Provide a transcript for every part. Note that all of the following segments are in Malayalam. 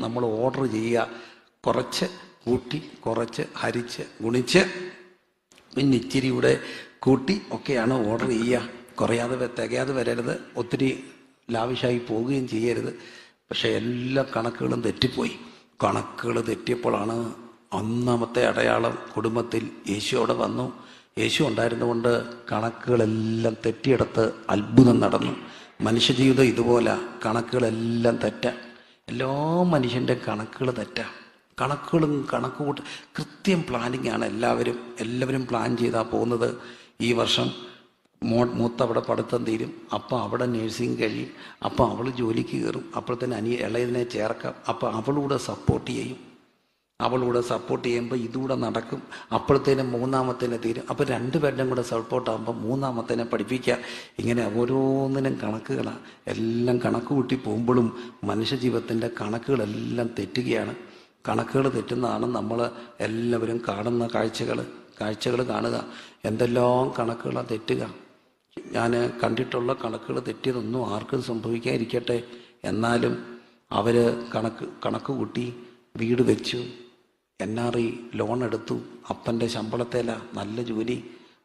നമ്മൾ ഓർഡർ ചെയ്യുക. കുറച്ച് കൂട്ടി, കുറച്ച് ഹരിച്ച്, ഗുണിച്ച്, പിന്നെ ഇച്ചിരി കൂടെ കൂട്ടി ഒക്കെയാണ് ഓർഡർ ചെയ്യുക. കുറയാതെ തികയാതെ വരരുത്, ഒത്തിരി ലാവിഷായി പോവുകയും ചെയ്യരുത്. പക്ഷെ എല്ലാ കണക്കുകളും തെറ്റിപ്പോയി. കണക്കുകൾ തെറ്റിയപ്പോഴാണ് ഒന്നാമത്തെ അടയാളം. കുടുംബത്തിൽ യേശു അവിടെ വന്നു. യേശു ഉണ്ടായിരുന്നുകൊണ്ട് കണക്കുകളെല്ലാം തെറ്റിയെടുത്ത് അത്ഭുതം നടന്നു. മനുഷ്യജീവിതം ഇതുപോലെ, കണക്കുകളെല്ലാം തെറ്റാം. എല്ലാ മനുഷ്യൻ്റെ കണക്കുകൾ തെറ്റാം. കണക്കുകളും കണക്ക് കൂട്ട് കൃത്യം പ്ലാനിങ് ആണ്. എല്ലാവരും പ്ലാൻ ചെയ്താൽ പോകുന്നത്. ഈ വർഷം മൂത്ത അവിടെ പഠിത്തം തീരും, അപ്പം അവിടെ നേഴ്സിംഗ് കഴിയും, അപ്പം അവൾ ജോലിക്ക് കയറും, അപ്പോഴത്തേന് ഇളയതിനെ ചേർക്കാം, അപ്പം അവളൂടെ സപ്പോർട്ട് ചെയ്യും. ചെയ്യുമ്പോൾ ഇതുകൂടെ നടക്കും. അപ്പോഴത്തേനും മൂന്നാമത്തേനെ തീരും, അപ്പം രണ്ടുപേരുടെയും കൂടെ സപ്പോർട്ടാകുമ്പോൾ മൂന്നാമത്തേനെ പഠിപ്പിക്കുക. ഇങ്ങനെ ഓരോന്നിനും കണക്കുകളാണ്. എല്ലാം കണക്ക് കൂട്ടി പോകുമ്പോഴും മനുഷ്യജീവിതത്തിൻ്റെ കണക്കുകളെല്ലാം തെറ്റുകയാണ്. കണക്കുകൾ തെറ്റുന്നതാണ് നമ്മൾ എല്ലാവരും കാണുന്ന കാഴ്ചകൾ കാണുക. എന്തെല്ലാം കണക്കുകളാണ് തെറ്റുക. ഞാൻ കണ്ടിട്ടുള്ള കണക്കുകൾ തെറ്റിയതൊന്നും ആർക്കും സംഭവിക്കാതിരിക്കട്ടെ. എന്നാലും അവർ കണക്ക് കൂട്ടി വീട് വെച്ചു, NRI ലോൺ എടുത്തു, അപ്പൻ്റെ ശമ്പളത്തേല നല്ല ജോലി,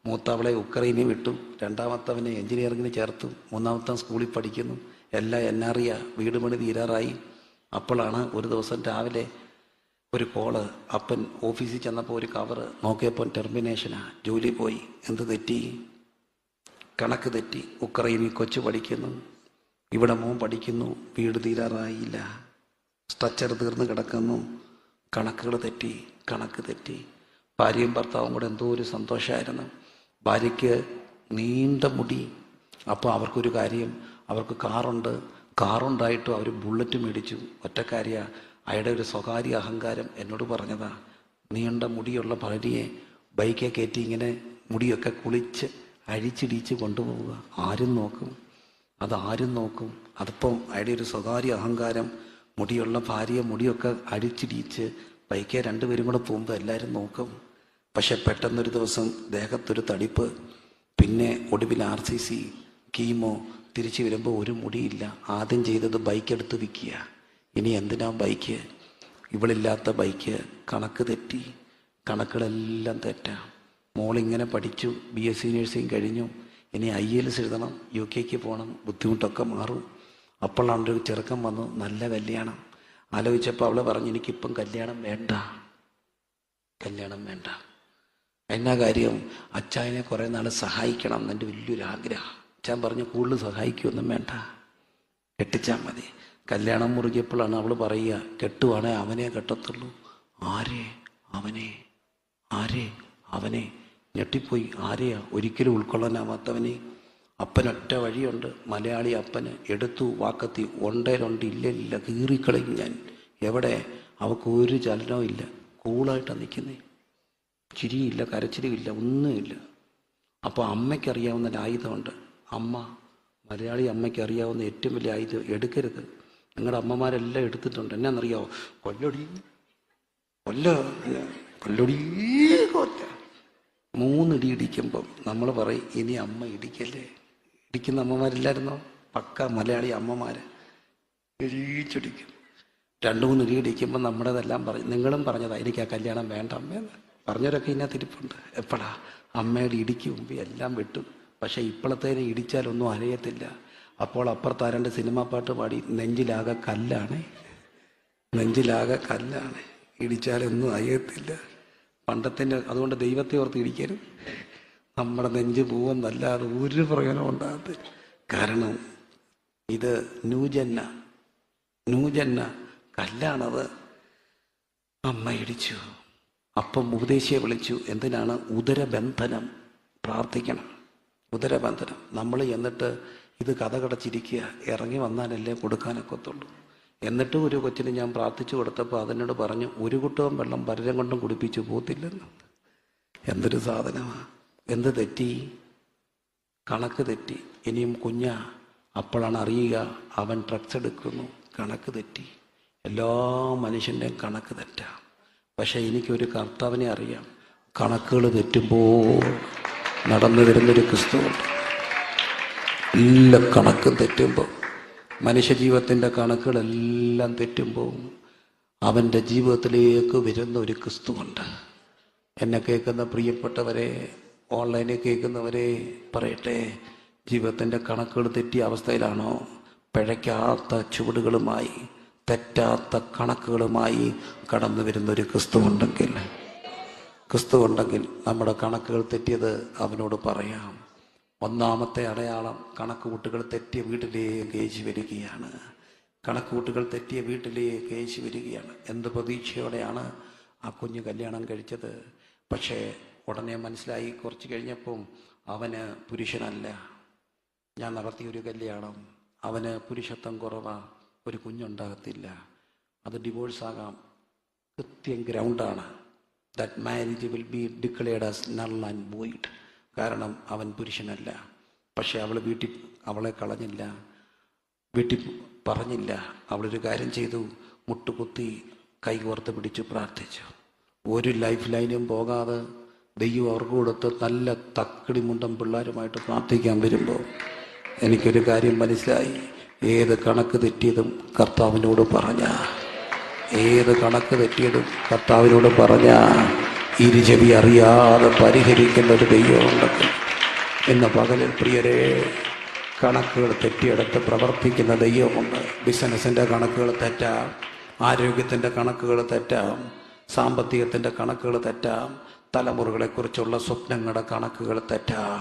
മൂത്തവളെ ഉക്രൈനിൽ വിട്ടു, രണ്ടാമത്തവനെ എഞ്ചിനീയറിങ്ങിന് ചേർത്തു, മൂന്നാമത്തവൻ സ്കൂളിൽ പഠിക്കുന്നു, എല്ലാം NRI. വീട് പണി തീരാറായി. അപ്പോഴാണ് ഒരു ദിവസം രാവിലെ ഒരു കോള്. അപ്പൻ ഓഫീസിൽ ചെന്നപ്പോൾ ഒരു കവറ് നോക്കിയപ്പോൾ ടെർമിനേഷനാ, ജോലി പോയി. എന്ത് തെറ്റി? കണക്ക് തെറ്റി. ഉക്രൈനിൽ കൊച്ചു പഠിക്കുന്നു, ഇവിടെ മോൻ പഠിക്കുന്നു, വീട് തീരാറായില്ല, സ്ട്രക്ചർ തീർന്ന് കിടക്കുന്നു. കണക്ക് തെറ്റി. ഭാര്യയും ഭർത്താവും കൂടെ എന്തോ ഒരു സന്തോഷമായിരുന്നു. ഭാര്യയ്ക്ക് നീണ്ട മുടി. അപ്പോൾ അവർക്കൊരു കാര്യം, അവർക്ക് കാറുണ്ടായിട്ടും അവർ ബുള്ളറ്റ് മേടിച്ചു. ഒറ്റക്കാരിയ. അയാളുടെ ഒരു സ്വകാര്യ അഹങ്കാരം എന്നോട് പറഞ്ഞതാ. നീണ്ട മുടിയുള്ള ഭാര്യയെ ബൈക്കെ കയറ്റി ഇങ്ങനെ മുടിയൊക്കെ കുളിച്ച് അഴിച്ചിടിച്ച് കൊണ്ടുപോവുക. ആരും നോക്കും? അതിപ്പം അയാളുടെ ഒരു സ്വകാര്യ അഹങ്കാരം. മുടിയുള്ള ഭാര്യ മുടിയൊക്കെ അഴിച്ചിടിച്ച് ബൈക്കെ രണ്ടുപേരും കൂടെ പോകുമ്പോൾ എല്ലാവരും നോക്കും. പക്ഷെ പെട്ടെന്നൊരു ദിവസം ദേഹത്തൊരു തടിപ്പ്, പിന്നെ ഒടുവിൽ RCC, കീമോ, തിരിച്ചു വരുമ്പോൾ ഒരു മുടിയില്ല. ആദ്യം ചെയ്തത് ബൈക്ക് എടുത്ത് വിൽക്കുക. ഇനി എന്തിനാ ബൈക്ക്? ഇവളില്ലാത്ത ബൈക്ക്. കണക്ക് തെറ്റി. കണക്കുകളെല്ലാം തെറ്റാം. മോളിങ്ങനെ പഠിച്ചു, BSc നഴ്സിംഗ് കഴിഞ്ഞു, ഇനി IELTS എഴുതണം, UK പോകണം, ബുദ്ധിമുട്ടൊക്കെ മാറും. അപ്പോഴാണ് ഒരു ചെറുക്കം വന്നു, നല്ല കല്യാണം. ആലോചിച്ചപ്പോൾ അവൾ പറഞ്ഞു, എനിക്കിപ്പം കല്യാണം വേണ്ട. എന്നാ കാര്യം? അച്ചായനെ കുറേ നാൾ സഹായിക്കണം എന്നെൻ്റെ വലിയൊരു ആഗ്രഹം. അച്ഛൻ പറഞ്ഞു, കൂടുതൽ സഹായിക്കുകയൊന്നും വേണ്ട, കെട്ടിച്ചാൽ മതി. കല്യാണം മുറുകിയപ്പോഴാണ് അവൾ പറയുക, കെട്ടുവാണേ അവനെ കെട്ടത്തുള്ളൂ. അവനെ ഞെട്ടിപ്പോയി. ആരെയാ? ഒരിക്കലും ഉൾക്കൊള്ളാനാവാത്തവനെ. അപ്പനൊറ്റ വഴിയുണ്ട്. മലയാളി അപ്പന് എടുത്തു വാക്കത്തി, ഇല്ല, കീറിക്കളയും ഞാൻ. എവിടെ? അവൾക്ക് ഒരു ചലനവും ഇല്ല. കൂളായിട്ടാണ് നിൽക്കുന്നേ. ചിരിയില്ല, കരച്ചിലുമില്ല, ഒന്നുമില്ല. അപ്പോൾ അമ്മയ്ക്കറിയാവുന്ന ആയുധമുണ്ട്. മലയാളി അമ്മയ്ക്ക് അറിയാവുന്ന ഏറ്റവും വലിയ ആയുധം എടുക്കരുത്. നിങ്ങളുടെ അമ്മമാരെല്ലാം എടുത്തിട്ടുണ്ട്. എന്നാന്നറിയാവോ? കൊല്ലൊടി 3 ഇടി ഇടിക്കുമ്പം നമ്മൾ പറയും, ഇനി അമ്മ ഇടിക്കല്ലേ. ഇടിക്കുന്ന അമ്മമാരില്ലായിരുന്നോ? പക്ക മലയാളി അമ്മമാർ ഇടിച്ചൊടിക്കും. 2-3 ഇടി ഇടിക്കുമ്പോൾ നമ്മുടേതെല്ലാം പറയും. നിങ്ങളും പറഞ്ഞതാ, എനിക്ക് ആ കല്യാണം വേണ്ട അമ്മയെന്ന് പറഞ്ഞവരൊക്കെ ഇതിനകത്തിരിപ്പുണ്ട്. എപ്പോഴാ? അമ്മയുടെ ഇടിക്ക് മുമ്പ് എല്ലാം വിട്ടും. പക്ഷെ ഇപ്പോഴത്തേനെ ഇടിച്ചാലൊന്നും അറിയത്തില്ല. അപ്പോൾ അപ്പുറത്താരണ്ട് സിനിമാ പാട്ട് പാടി, നെഞ്ചിലാകെ കല്ലാണ്, ഇടിച്ചാലൊന്നും അറിയത്തില്ല. പണ്ടത്തിൻ്റെ. അതുകൊണ്ട് ദൈവത്തെ ഓർത്ത് ഇടിക്കരുത്. നമ്മുടെ നെഞ്ച് പോവെന്നല്ലാതെ ഒരു പ്രയോജനം ഉണ്ടാകത്തില്ല. കാരണം ഇത് ന്യൂജന്ന കല്ലാണത്. അമ്മ ഇടിച്ചു. അപ്പം ഉപദേശിയെ വിളിച്ചു. എന്തിനാണ്? ഉദരബന്ധനം പ്രാർത്ഥിക്കണം. ഉദരബന്ധനം. നമ്മൾ എന്നിട്ട് ഇത് കഥ കടച്ചിരിക്കുക, ഇറങ്ങി വന്നാലല്ലേ കൊടുക്കാനൊക്കത്തുള്ളൂ. എന്നിട്ടും ഒരു കൊച്ചിന് ഞാൻ പ്രാർത്ഥിച്ചു കൊടുത്തപ്പോൾ അതിനോട് പറഞ്ഞു, ഒരു കുട്ടവും വെള്ളം പലരും കൊണ്ടും കുടിപ്പിച്ചു പോത്തില്ലെന്ന്. എന്തൊരു സാധനമാണ്! എന്ത് തെറ്റി? കണക്ക് തെറ്റി. ഇനിയും അപ്പോഴാണ് അറിയുക, അവൻ ഡ്രഗ്സ് എടുക്കുന്നു. കണക്ക് തെറ്റി. എല്ലാ മനുഷ്യൻ്റെയും കണക്ക് തെറ്റാം. പക്ഷെ എനിക്കൊരു കർത്താവിനെ അറിയാം. കണക്കുകൾ തെറ്റുമ്പോൾ നടന്നു വരുന്നൊരു ക്രിസ്തുവുണ്ട്. എല്ലാ കണക്കും തെറ്റുമ്പോൾ, മനുഷ്യജീവിതത്തിൻ്റെ കണക്കുകളെല്ലാം തെറ്റുമ്പോൾ അവൻ്റെ ജീവിതത്തിലേക്ക് വരുന്ന ഒരു ക്രിസ്തുവുണ്ട്. എന്നെ കേൾക്കുന്ന പ്രിയപ്പെട്ടവരെ, ഓൺലൈനിൽ കേൾക്കുന്നവരെ പറയട്ടെ, ജീവിതത്തിൻ്റെ കണക്കുകൾ തെറ്റിയ അവസ്ഥയിലാണോ? പിഴയ്ക്കാത്ത ചുവടുകളുമായി, തെറ്റാത്ത കണക്കുകളുമായി കടന്നു വരുന്നൊരു ക്രിസ്തുവുണ്ടെങ്കിൽ നമ്മുടെ കണക്കുകൾ തെറ്റിയത് അവനോട് പറയാം. ഒന്നാമത്തെ അടയാളം, കണക്കുകൂട്ടുകൾ തെറ്റിയ വീട്ടിലേക്ക് യേശു വരികയാണ്. കണക്കുകൂട്ടുകൾ തെറ്റിയ വീട്ടിലേക്ക് യേശു വരികയാണ്. എന്ത് പ്രതീക്ഷയോടെയാണ് ആ കുഞ്ഞ് കല്യാണം കഴിച്ചത്? പക്ഷേ ഉടനെ മനസ്സിലായി, കുറച്ച് കഴിഞ്ഞപ്പം അവന് പുരുഷനല്ല. ഞാൻ നടത്തിയൊരു കല്യാണം, അവന് പുരുഷത്വം കുറവാ, ഒരു കുഞ്ഞുണ്ടാകത്തില്ല, അത് ഡിവോഴ്സാകാം. കൃത്യം ഗ്രൗണ്ടാണ്. That marriage will be declared as null and void. കാരണം അവൻ പുരുഷനല്ല. പക്ഷെ അവളെ കളഞ്ഞില്ല, വീട്ടിൽ പറഞ്ഞില്ല. അവളൊരു കാര്യം ചെയ്തു, മുട്ടുകുത്തി കൈകോർത്ത് പിടിച്ച് പ്രാർത്ഥിച്ചു. ഒരു ലൈഫ് ലൈനും പോകാതെ ദൈവം അവർക്ക് കൊടുത്ത് നല്ല തക്കിടി മുണ്ടം പിള്ളേരുമായിട്ട് പ്രാർത്ഥിക്കാൻ വരുമ്പോൾ എനിക്കൊരു കാര്യം മനസ്സിലായി. ഏത് കണക്ക് തെറ്റിയതും കർത്താവിനോട് പറഞ്ഞ ഇരുചെവി അറിയാതെ പരിഹരിക്കുന്ന ഒരു ദൈവമുണ്ടെങ്കിൽ ഇന്ന് പകലിൽ പ്രിയരെ, കണക്കുകൾ തെറ്റിയെടുത്ത് പ്രവർത്തിക്കുന്ന ദൈവമുണ്ട്. ബിസിനസ്സിൻ്റെ കണക്കുകൾ തെറ്റാം, ആരോഗ്യത്തിൻ്റെ കണക്കുകൾ തെറ്റാം, സാമ്പത്തികത്തിൻ്റെ കണക്കുകൾ തെറ്റാം, തലമുറകളെക്കുറിച്ചുള്ള സ്വപ്നങ്ങളുടെ കണക്കുകൾ തെറ്റാം.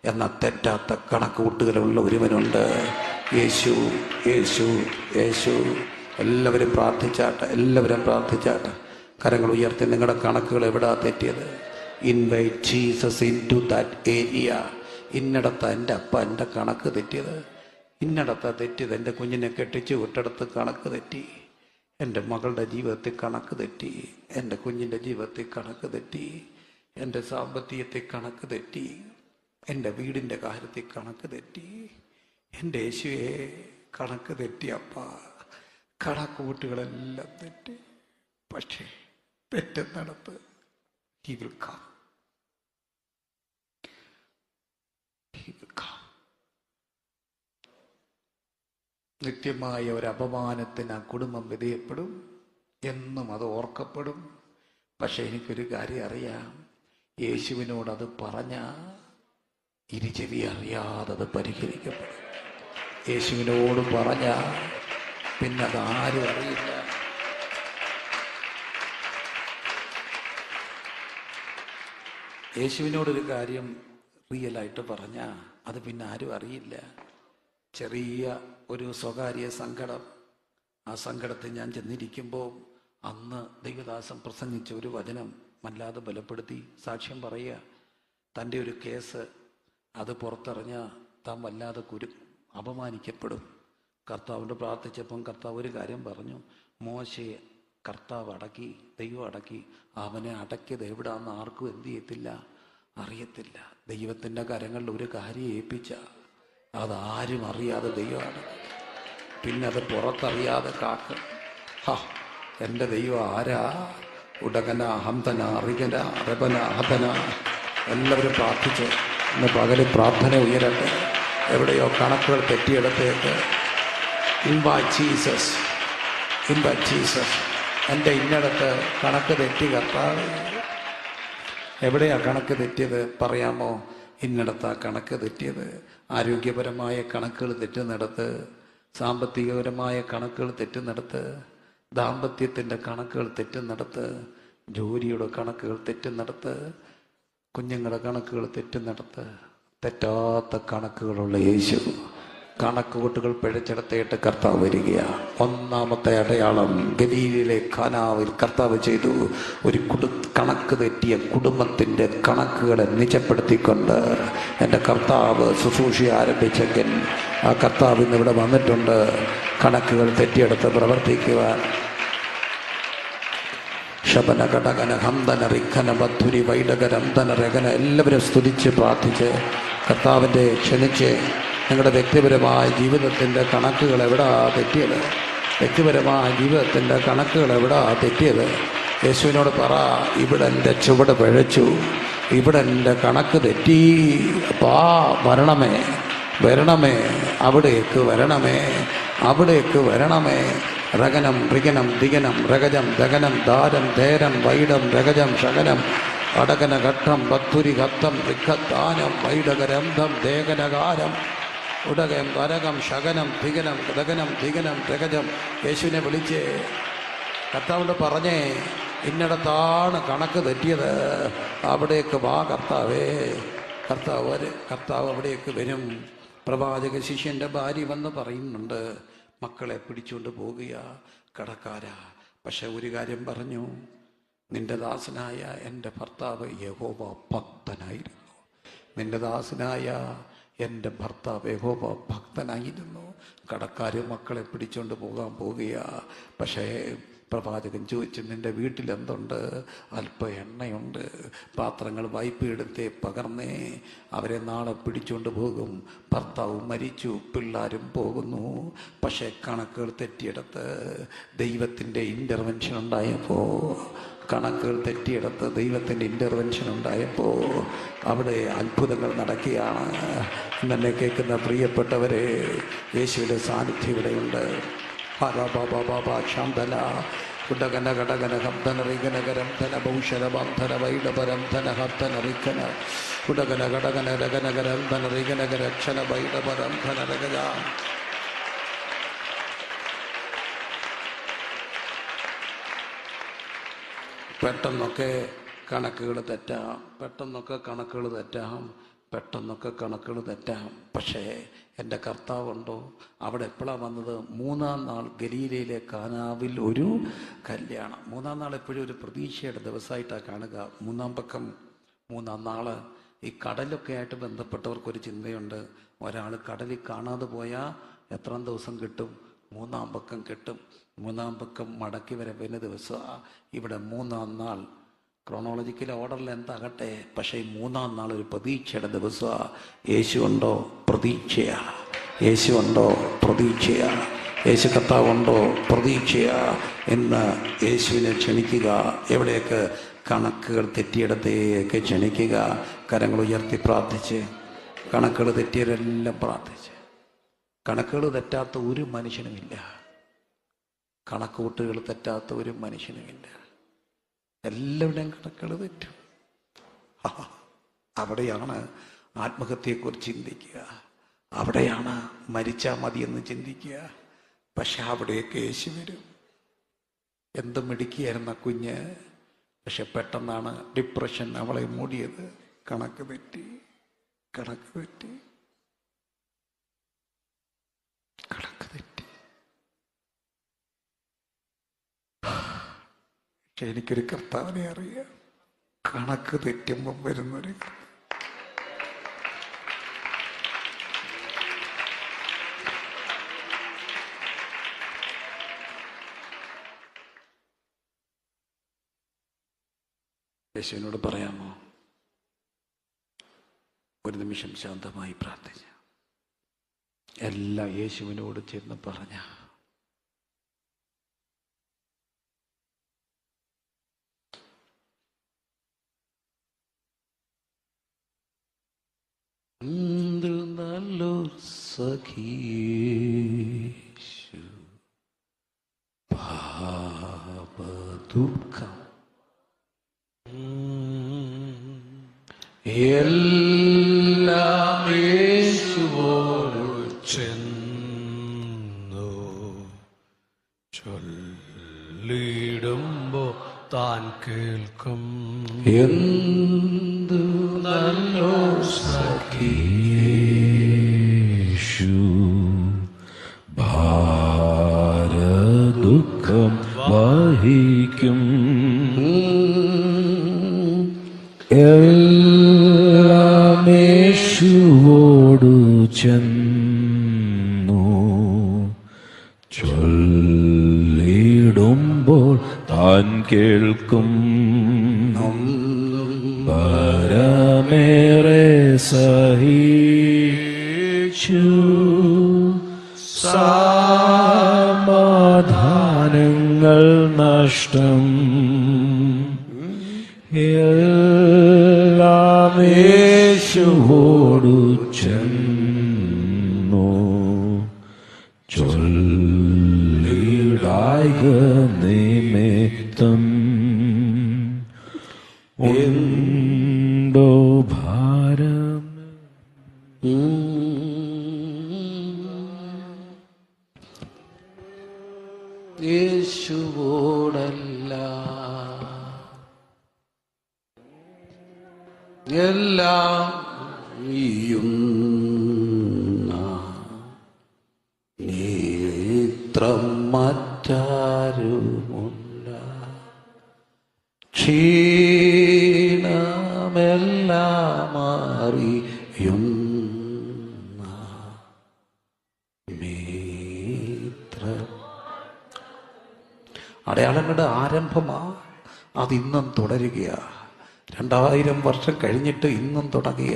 എന്നാൽ തെറ്റാത്ത കണക്കുകൂട്ടുകളുള്ള ഒരുവനുണ്ട്, യേശു. യേശു യേശു എല്ലാവരും പ്രാർത്ഥിച്ചാട്ടെ. കരങ്ങൾ ഉയർത്തി നിങ്ങളുടെ കണക്കുകൾ എവിടാ തെറ്റിയത്? Invite Jesus in to that area. ഇന്നടത്ത എൻ്റെ അപ്പ എൻ്റെ കണക്ക് തെറ്റിയത്, ഇന്നടത്ത തെറ്റിയത്. എൻ്റെ കുഞ്ഞിനെ കെട്ടിച്ച് വിട്ടെടുത്ത് കണക്ക് തെറ്റി, എൻ്റെ മകളുടെ ജീവിതത്തിൽ കണക്ക് തെറ്റി, എൻ്റെ കുഞ്ഞിൻ്റെ ജീവിതത്തിൽ കണക്ക് തെറ്റി, എൻ്റെ സാമ്പത്തികത്തിൽ കണക്ക് തെറ്റി, എൻ്റെ വീടിൻ്റെ കാര്യത്തിൽ കണക്ക് തെറ്റി. എൻ്റെ യേശുവേ, കണക്ക് തെറ്റിയപ്പ, കണക്കുകൂട്ടുകളെല്ലാം തെറ്റി. പക്ഷേ തെറ്റുന്നിടത്ത് he will come. നിത്യമായ ഒരു അപമാനത്തിന് ആ കുടുംബം വിധേയപ്പെടും, എന്നും അത് ഓർക്കപ്പെടും. പക്ഷെ എനിക്കൊരു കാര്യം അറിയാം, യേശുവിനോട് അത് പറഞ്ഞ ഇരുചെവി അറിയാതെ അത് പരിഹരിക്കപ്പെടും. യേശുവിനോട് പറഞ്ഞ പിന്നെ അത് ആരും അറിയില്ല. യേശുവിനോടൊരു കാര്യം റിയലായിട്ട് പറഞ്ഞാൽ അത് പിന്നെ ആരും അറിയില്ല. ചെറിയ ഒരു സ്വകാര്യ സങ്കടം, ആ സങ്കടത്തിൽ ഞാൻ ചെന്നിരിക്കുമ്പോൾ അന്ന് ദൈവദാസൻ പ്രസംഗിച്ച ഒരു വചനം വല്ലാതെ ബലപ്പെടുത്തി. സാക്ഷ്യം പറയുക, തൻ്റെ ഒരു കേസ് അത് പുറത്തറിഞ്ഞാൽ താൻ വല്ലാതെ അപമാനിക്കപ്പെടും. കർത്താവിൻ്റെ പ്രാർത്ഥിച്ചപ്പം കർത്താവ് ഒരു കാര്യം പറഞ്ഞു, മോശയെ കർത്താവ് അടക്കി, ദൈവം അടക്കി. അവനെ അടക്കിയത് എവിടാന്ന് ആർക്കും എന്ത് ചെയ്യത്തില്ല, അറിയത്തില്ല. ദൈവത്തിൻ്റെ കരങ്ങളിൽ ഒരു കാര്യം ഏൽപ്പിച്ച അതാരും അറിയാതെ ദൈവമാണ്, പിന്നെ അത് പുറത്തറിയാതെ കാക്ക. എൻ്റെ ദൈവം ആരാ? ഉടകന, ഹംതന, അറികന, റബന, ഹതന. എല്ലാവരും പ്രാർത്ഥിച്ച് ഇന്ന് പകല് പ്രാർത്ഥന ഉയരട്ടെ. എവിടെയോ കണക്കുകൾ തെറ്റിയെടുത്തേക്ക് ഇൻവൈറ്റ് ജീസസ്. എൻ്റെ ഇന്നടത്ത് കണക്ക് തെറ്റി കർത്താവ്. എവിടെയാ കണക്ക് തെറ്റിയത് പറയാമോ? ഇന്നടത്താ കണക്ക് തെറ്റിയത്. ആരോഗ്യപരമായ കണക്കുകൾ തെറ്റുന്നിടത്ത്, സാമ്പത്തികപരമായ കണക്കുകൾ തെറ്റുന്നിടത്ത്, ദാമ്പത്യത്തിൻ്റെ കണക്കുകൾ തെറ്റുന്നിടത്ത്, ജോലിയുടെ കണക്കുകൾ തെറ്റുന്നിടത്ത്, കുഞ്ഞുങ്ങളുടെ കണക്കുകൾ തെറ്റുന്നിടത്ത്, തെറ്റാത്ത കണക്കുകളുള്ള യേശു കണക്കുകൂട്ടുകൾ പിഴച്ചെടുത്തേട്ട് കർത്താവ് വരികയാണ്. ഒന്നാമത്തെ അടയാളം ഗലീലയിലെ കാനാവിൽ കർത്താവ് ചെയ്തു. ഒരു കണക്ക് തെറ്റിയ കുടുംബത്തിൻ്റെ കണക്കുകളെ നിജപ്പെടുത്തിക്കൊണ്ട് എൻ്റെ കർത്താവ് ശുശ്രൂഷ ആരംഭിച്ചെങ്കിൽ ആ കർത്താവ് ഇന്ന് ഇവിടെ വന്നിട്ടുണ്ട് കണക്കുകൾ തെറ്റിയെടുത്ത് പ്രവർത്തിക്കുവാൻ. ശബന ഘടകന ഹംദന റിഖന ബദ്ധുരി വൈഡകരംദന രകന. എല്ലാവരും സ്തുതിച്ച് പ്രാർത്ഥിച്ച് കർത്താവിൻ്റെ ക്ഷണിച്ച് നിങ്ങളുടെ വ്യക്തിപരമായ ജീവിതത്തിൻ്റെ കണക്കുകൾ എവിടാ തെറ്റിയത്? വ്യക്തിപരമായ ജീവിതത്തിൻ്റെ കണക്കുകൾ എവിടാ തെറ്റിയത്? യേശുവിനോട് പറ, ഇവിടെ എൻ്റെ ചുവട് പിഴച്ചു, ഇവിടെ എൻ്റെ കണക്ക് തെറ്റി. അപ്പാ വരണമേ, അവിടേക്ക് വരണമേ. രഗനം ഋഗനം ദിഗനം രഗജം ദഗനം ദാരം ധേരം വൈഡം രഗജം ശകനം അടകന ഘട്ടം ബത്തുരി ഘത്തം ഋഖത്താനം വൈഡകരന്ധം ദേഗനകാരം ഉടകം വരകം ശകനം ദിഗനം ദഗനം ദിഗനം രഗജം. യേശുവിനെ വിളിച്ച് കർത്താവിനോട് പറഞ്ഞേ, ഇന്നിടത്താണ് കണക്ക് തെറ്റിയത്, അവിടേക്ക് വാ കർത്താവേ. കർത്താവ് അവിടേക്ക് വരും. പ്രവാചക ശിഷ്യൻ്റെ ഭാര്യ വന്ന് പറയുന്നുണ്ട്, മക്കളെ പിടിച്ചുകൊണ്ട് പോകുക കടക്കാരാ. പക്ഷെ ഒരു കാര്യം പറഞ്ഞു, നിന്റെ ദാസനായ എൻ്റെ ഭർത്താവ് യഹോവ ഭക്തനായിരുന്നു. നിന്റെ ദാസനായ എൻ്റെ ഭർത്താവ് യഹോവ ഭക്തനായിരുന്നു. കടക്കാർ മക്കളെ പിടിച്ചുകൊണ്ട് പോകാൻ പോകുക. പക്ഷേ പ്രവാചകൻ ചോദിച്ചു, നിൻ്റെ വീട്ടിൽ എന്തുണ്ട്? അല്പ എണ്ണയുണ്ട്, പാത്രങ്ങൾ വായ്പ എടുത്തേ പകർന്നേ, അവരെ നാളെ പിടിച്ചുകൊണ്ട് പോകും. ഭർത്താവ് മരിച്ചു, പിള്ളേരും പോകുന്നു. പക്ഷേ കണക്കുകൾ തെറ്റിയെടുത്ത് ദൈവത്തിൻ്റെ ഇൻ്റർവെൻഷൻ ഉണ്ടായപ്പോൾ ദൈവത്തിൻ്റെ ഇൻ്റർവെൻഷൻ ഉണ്ടായപ്പോൾ അവിടെ അത്ഭുതങ്ങൾ നടക്കുകയാണ്. എന്നെ കേൾക്കുന്ന പ്രിയപ്പെട്ടവരെ, യേശുവിൻ്റെ സാന്നിധ്യം ഇവിടെയുണ്ട്. ശാന്തല കുടകന കടകന ഹബ്ദന റിഗനകരം ധന ഭൗഷരബന്ധന വൈഡപരം ധന ഹബ്ദന റിഖന കുടകന കടകന രഗനകരം ധന റിഗനകരക്ഷണ വൈഡപരം ധന രഗജ. പെട്ടെന്നൊക്കെ കണക്കുകൾ തെറ്റാം, പെട്ടെന്നൊക്കെ കണക്കുകൾ തെറ്റാം. പക്ഷേ എൻ്റെ കർത്താവുണ്ടോ? അവിടെ എപ്പോഴാണ് വന്നത്? 3-ാം നാൾ ഗലീലയിലെ കാനാവിൽ ഒരു കല്യാണം. 3-ാം നാൾ എപ്പോഴും ഒരു പ്രതീക്ഷയുടെ ദിവസമായിട്ടാണ് കാണുക. 3-ാം നാള് ഈ കടലൊക്കെ ആയിട്ട് ബന്ധപ്പെട്ടവർക്കൊരു ചിന്തയുണ്ട്. ഒരാൾ കടലിൽ കാണാതെ പോയാൽ എത്ര ദിവസം കിട്ടും? 3-ാം പക്കം കിട്ടും. 3-ാം പക്കം മടക്കി വരവിന് ദിവസമാണ് ഇവിടെ 3-ാം നാൾ. ക്രോണോളജിക്കൽ ഓർഡറിൽ എന്താകട്ടെ, പക്ഷേ ഈ 3-ാം നാൾ ഒരു പ്രതീക്ഷയുടെ ദിവസമാണ്. യേശു ഉണ്ടോ? പ്രതീക്ഷയാ. യേശു ഉണ്ടോ? പ്രതീക്ഷയാ. യേശു കർത്താവുണ്ടോ? പ്രതീക്ഷയാ. ഇന്ന് യേശുവിനെ ക്ഷണിക്കുക. എവിടെയൊക്കെ കണക്കുകൾ തെറ്റിയിടത്തേക്ക് ക്ഷണിക്കുക. കരങ്ങൾ ഉയർത്തി പ്രാർത്ഥിച്ച്, കണക്കുകൾ തെറ്റിയവരെല്ലാം പ്രാർത്ഥിച്ച്. കണക്കുകൾ തെറ്റാത്ത ഒരു മനുഷ്യനുമില്ല. കണക്കുകൂട്ടുകൾ തെറ്റാത്ത ഒരു മനുഷ്യനുമില്ല. എല്ലാവരുടെയും കണക്കുകൾ തെറ്റും. അവിടെയാണ് ആത്മഹത്യയെക്കുറിച്ച് ചിന്തിക്കുക, അവിടെയാണ് മരിച്ചാൽ മതിയെന്ന് ചിന്തിക്കുക. പക്ഷെ അവിടെയൊക്കെ യേശു വരും. എന്ത് മിടുക്കിയായിരുന്ന കുഞ്ഞ്, പക്ഷെ പെട്ടെന്നാണ് ഡിപ്രഷൻ അവളെ മൂടിയത്. കണക്ക് തെറ്റി. പക്ഷെ എനിക്കൊരു കർത്താവിനെ അറിയാം. കണക്ക് തെറ്റുമ്പം വരുന്നൊരു യേശുവിനോട് പറയാമോ? ഒരു നിമിഷം ശാന്തമായി പ്രാർത്ഥിച്ച എല്ലാം യേശുവിനോട് ചെന്ന് പറഞ്ഞ നല്ലൊരു സഖീഷു പാപദുഃഖം എല്ലാം യേശുവോട് ചെന്നു ചൊല്ലിടുമ്പോ താൻ കേൾക്കും. എന്തു നല്ലോ സഖീഷു ഭാരദുഃഖം വഹിക്കും. എല്ലാം യേശുവോടു ചെന്നു ചൊല്ലിടുമ്പോൾ താൻ കേൾക്കും. പരമേറെ സഹിച്ചു സമാധാനങ്ങൾ നഷ്ടം. എല്ലാം യേശുവോടു ചെന്നു ചൊല്ലിടാ ഭാരം. യേശുവോടല്ല എല്ലാം നേത്രം മറ്റാരുമില്ല. ക്ഷീണമെല്ലാം അറിയുന്ന നേത്രം. അടയാളങ്ങളുടെ ആരംഭമാ, അതിന്നും തുടരുകയാ. 2000 വർഷം കഴിഞ്ഞിട്ട് ഇന്നും തുടങ്ങിയ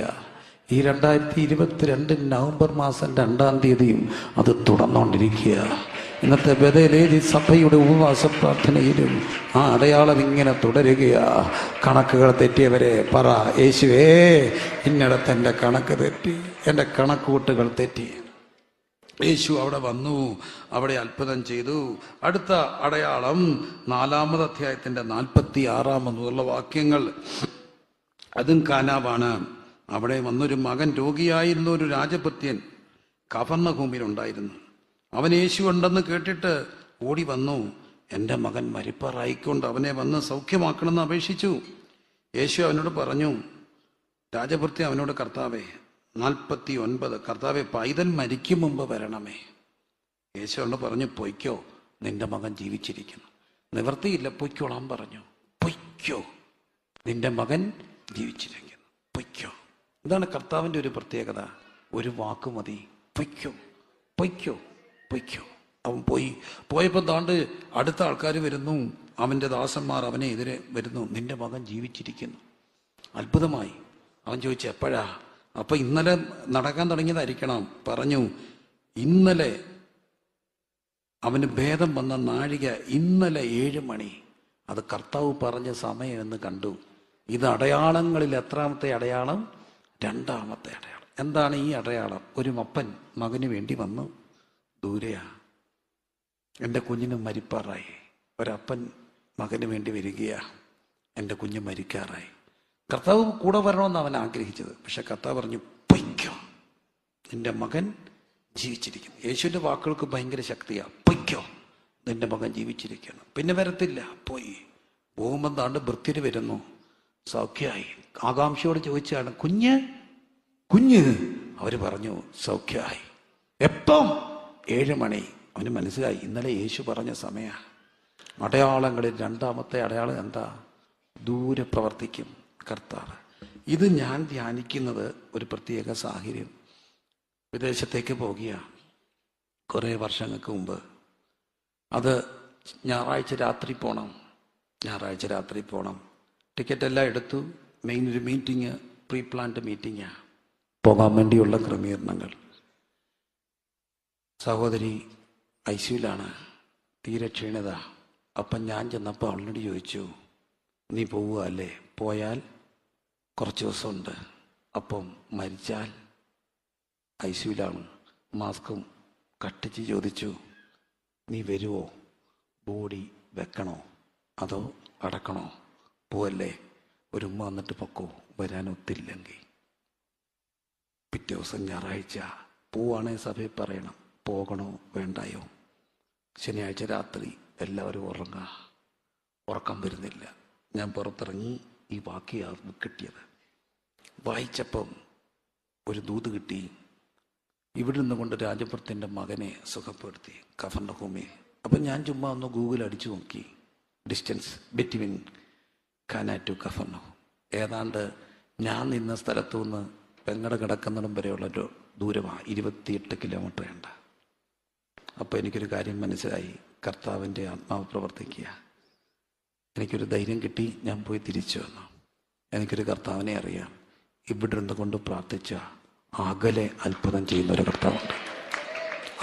ഈ 2022 നവംബർ മാസം 2-ാം തീയതിയും അത് തുടർന്നുകൊണ്ടിരിക്കുക. ഇന്നത്തെ ബഥേലേദി സഭയുടെ ഉപവാസ പ്രാർത്ഥനയിലും ആ അടയാളം ഇങ്ങനെ തുടരുകയാ. കണക്കുകൾ തെറ്റിയവരെ പറ, യേശുവേ ഇന്നിടത്ത് എൻ്റെ കണക്ക് തെറ്റി, എൻ്റെ കണക്കൂട്ടുകൾ തെറ്റി. യേശു അവിടെ വന്നു, അവിടെ അത്ഭുതം ചെയ്തു. അടുത്ത അടയാളം 4-ാമത് അധ്യായത്തിൻ്റെ 46 വാക്യങ്ങൾ. അതും കാനാവാണ്. അവിടെ വന്നൊരു മകൻ, രോഗിയായിരുന്ന ഒരു രാജഭൃത്യൻ കഫർന്നഹൂമിലുണ്ടായിരുന്നു. അവൻ യേശു ഉണ്ടെന്ന് കേട്ടിട്ട് ഓടി വന്നു. എൻ്റെ മകൻ മരിപ്പാറായിക്കൊണ്ട് അവനെ വന്ന് സൗഖ്യമാക്കണമെന്ന് അപേക്ഷിച്ചു. യേശു അവനോട് പറഞ്ഞു, രാജഭൃത്യൻ അവനോട്, കർത്താവേ 49, കർത്താവെ പൈതൽ മരിക്കും മുമ്പ് വരണമേ. യേശു അവനോട് പറഞ്ഞു, പൊയ്ക്കോ, നിന്റെ മകൻ ജീവിച്ചിരിക്കുന്നു. നിവർത്തിയില്ല, പൊയ്ക്കോളാൻ പറഞ്ഞു. പൊയ്ക്കോ, നിന്റെ മകൻ ജീവിച്ചിരിക്കുന്നു, പൊയ്ക്കോ. ഇതാണ് കർത്താവിൻ്റെ ഒരു പ്രത്യേകത. ഒരു വാക്ക് മതി, പൊയ്ക്കോ, പൊയ്ക്കോ, പൊയ്ക്കോ. അവൻ പോയപ്പോൾ താണ്ട് അടുത്ത ആൾക്കാർ വരുന്നു, അവൻ്റെ ദാസന്മാർ അവനെ എതിരെ വരുന്നു. നിന്റെ മകൻ ജീവിച്ചിരിക്കുന്നു. അത്ഭുതമായി. അവൻ ചോദിച്ചു, എപ്പോഴാ? അപ്പൊ ഇന്നലെ നടക്കാൻ തുടങ്ങിയതായിരിക്കണം. പറഞ്ഞു, ഇന്നലെ അവന് ഭേദം വന്ന നാഴിക ഇന്നലെ 7 മണി. അത് കർത്താവ് പറഞ്ഞ സമയം എന്ന് കണ്ടു. ഇത് അടയാളങ്ങളിൽ എത്രാമത്തെ അടയാളം? 2-ാമത്തെ അടയാളം. എന്താണ് ഈ അടയാളം? ഒരു അപ്പൻ മകന് വേണ്ടി വന്നു. ദൂരെയാ, എൻ്റെ കുഞ്ഞിന് മരിപ്പാറായി. ഒരപ്പൻ മകന് വേണ്ടി വരികയാ, എൻ്റെ കുഞ്ഞ് മരിക്കാറായി. കർത്താവ് കൂടെ വരണമെന്ന് അവൻ ആഗ്രഹിച്ചത്. പക്ഷെ കർത്താവ് പറഞ്ഞു, പൊയ്ക്കോ, നിന്റെ മകൻ ജീവിച്ചിരിക്കുന്നു. യേശുവിൻ്റെ വാക്കുകൾക്ക് ഭയങ്കര ശക്തിയാ. പൊയ്ക്കോ, നിന്റെ മകൻ ജീവിച്ചിരിക്കണം, പിന്നെ വരത്തില്ല. പോയി. പോകുമ്പോൾ താണ്ട് ഭൃത്യര് വരുന്നു. സൗഖ്യമായി. ആകാംക്ഷയോട് ചോദിച്ചാണ്, കുഞ്ഞ് കുഞ്ഞ്? അവർ പറഞ്ഞു, സൗഖ്യമായി. എപ്പം? 7 മണി. അവന് മനസ്സിലായി, ഇന്നലെ യേശു പറഞ്ഞ സമയ. അടയാളങ്ങളിൽ 2-ാമത്തെ അടയാളം എന്താ? ദൂരെ പ്രവർത്തിക്കും കർത്താവ്. ഇത് ഞാൻ ധ്യാനിക്കുന്നത് ഒരു പ്രത്യേക സാഹചര്യം. വിദേശത്തേക്ക് പോകുക കുറേ വർഷങ്ങൾക്ക് മുമ്പ്. അത് ഞായറാഴ്ച രാത്രി പോകണം. ടിക്കറ്റെല്ലാം എടുത്തു. മെയിൻ ഒരു മീറ്റിംഗ്, പ്രീ പ്ലാൻഡ് മീറ്റിംഗാണ്. പോകാൻ വേണ്ടിയുള്ള ക്രമീകരണങ്ങൾ. സഹോദരി ഐസിയുലാണ്, തീരെ ക്ഷീണിത. അപ്പം ഞാൻ ചെന്നപ്പോൾ അവളോട് ചോദിച്ചു, നീ പോവുക അല്ലേ? പോയാൽ കുറച്ച് ദിവസമുണ്ട്, അപ്പം മരിച്ചാൽ ഐസിയുലാണ്, മാസ്കും കട്ടിച്ച് ചോദിച്ചു, നീ വരുമോ? ബോഡി വെക്കണോ അതോ അടക്കണോ? പോവല്ലേ, ഒരു ഉമ്മ വന്നിട്ട് പൊക്കോ, വരാനൊത്തില്ലെങ്കിൽ. പിറ്റേ ദിവസം ഞായറാഴ്ച പോവാണെങ്കിൽ സഭയിൽ പറയണം, പോകണോ വേണ്ടായോ. ശനിയാഴ്ച രാത്രി എല്ലാവരും ഉറക്കം വരുന്നില്ല. ഞാൻ പുറത്തിറങ്ങി ഈ വാക്യാണ് കിട്ടിയത്. വായിച്ചപ്പം ഒരു ദൂത് കിട്ടി. ഇവിടെ നിന്ന് കൊണ്ട് രാജഭൃത്യൻ്റെ മകനെ സുഖപ്പെടുത്തി കഫർന്നഹൂമിൽ. അപ്പം ഞാൻ ചുമ്മാ ഒന്ന് ഗൂഗിൾ അടിച്ചു നോക്കി, ഡിസ്റ്റൻസ് ബിറ്റ്വീൻ കാന ടു കഫർന്നഹൂം. ഏതാണ്ട് ഞാൻ നിന്ന സ്ഥലത്തു നിന്ന് പെങ്ങട കിടക്കുന്നിടം വരെയുള്ളൊരു ദൂരമാണ്, 28 കിലോമീറ്റർ ഉണ്ട്. അപ്പോൾ എനിക്കൊരു കാര്യം മനസ്സിലായി, കർത്താവിൻ്റെ ആത്മാവ് പ്രവർത്തിക്കുക. എനിക്കൊരു ധൈര്യം കിട്ടി. ഞാൻ പോയി തിരിച്ചു വന്നു. എനിക്കൊരു കർത്താവിനെ അറിയാം. ഇവിടെ ഇരുന്ന് കൊണ്ട് പ്രാർത്ഥിച്ച അകലെ അത്ഭുതം ചെയ്യുന്ന ഒരു കർത്താവുണ്ട്.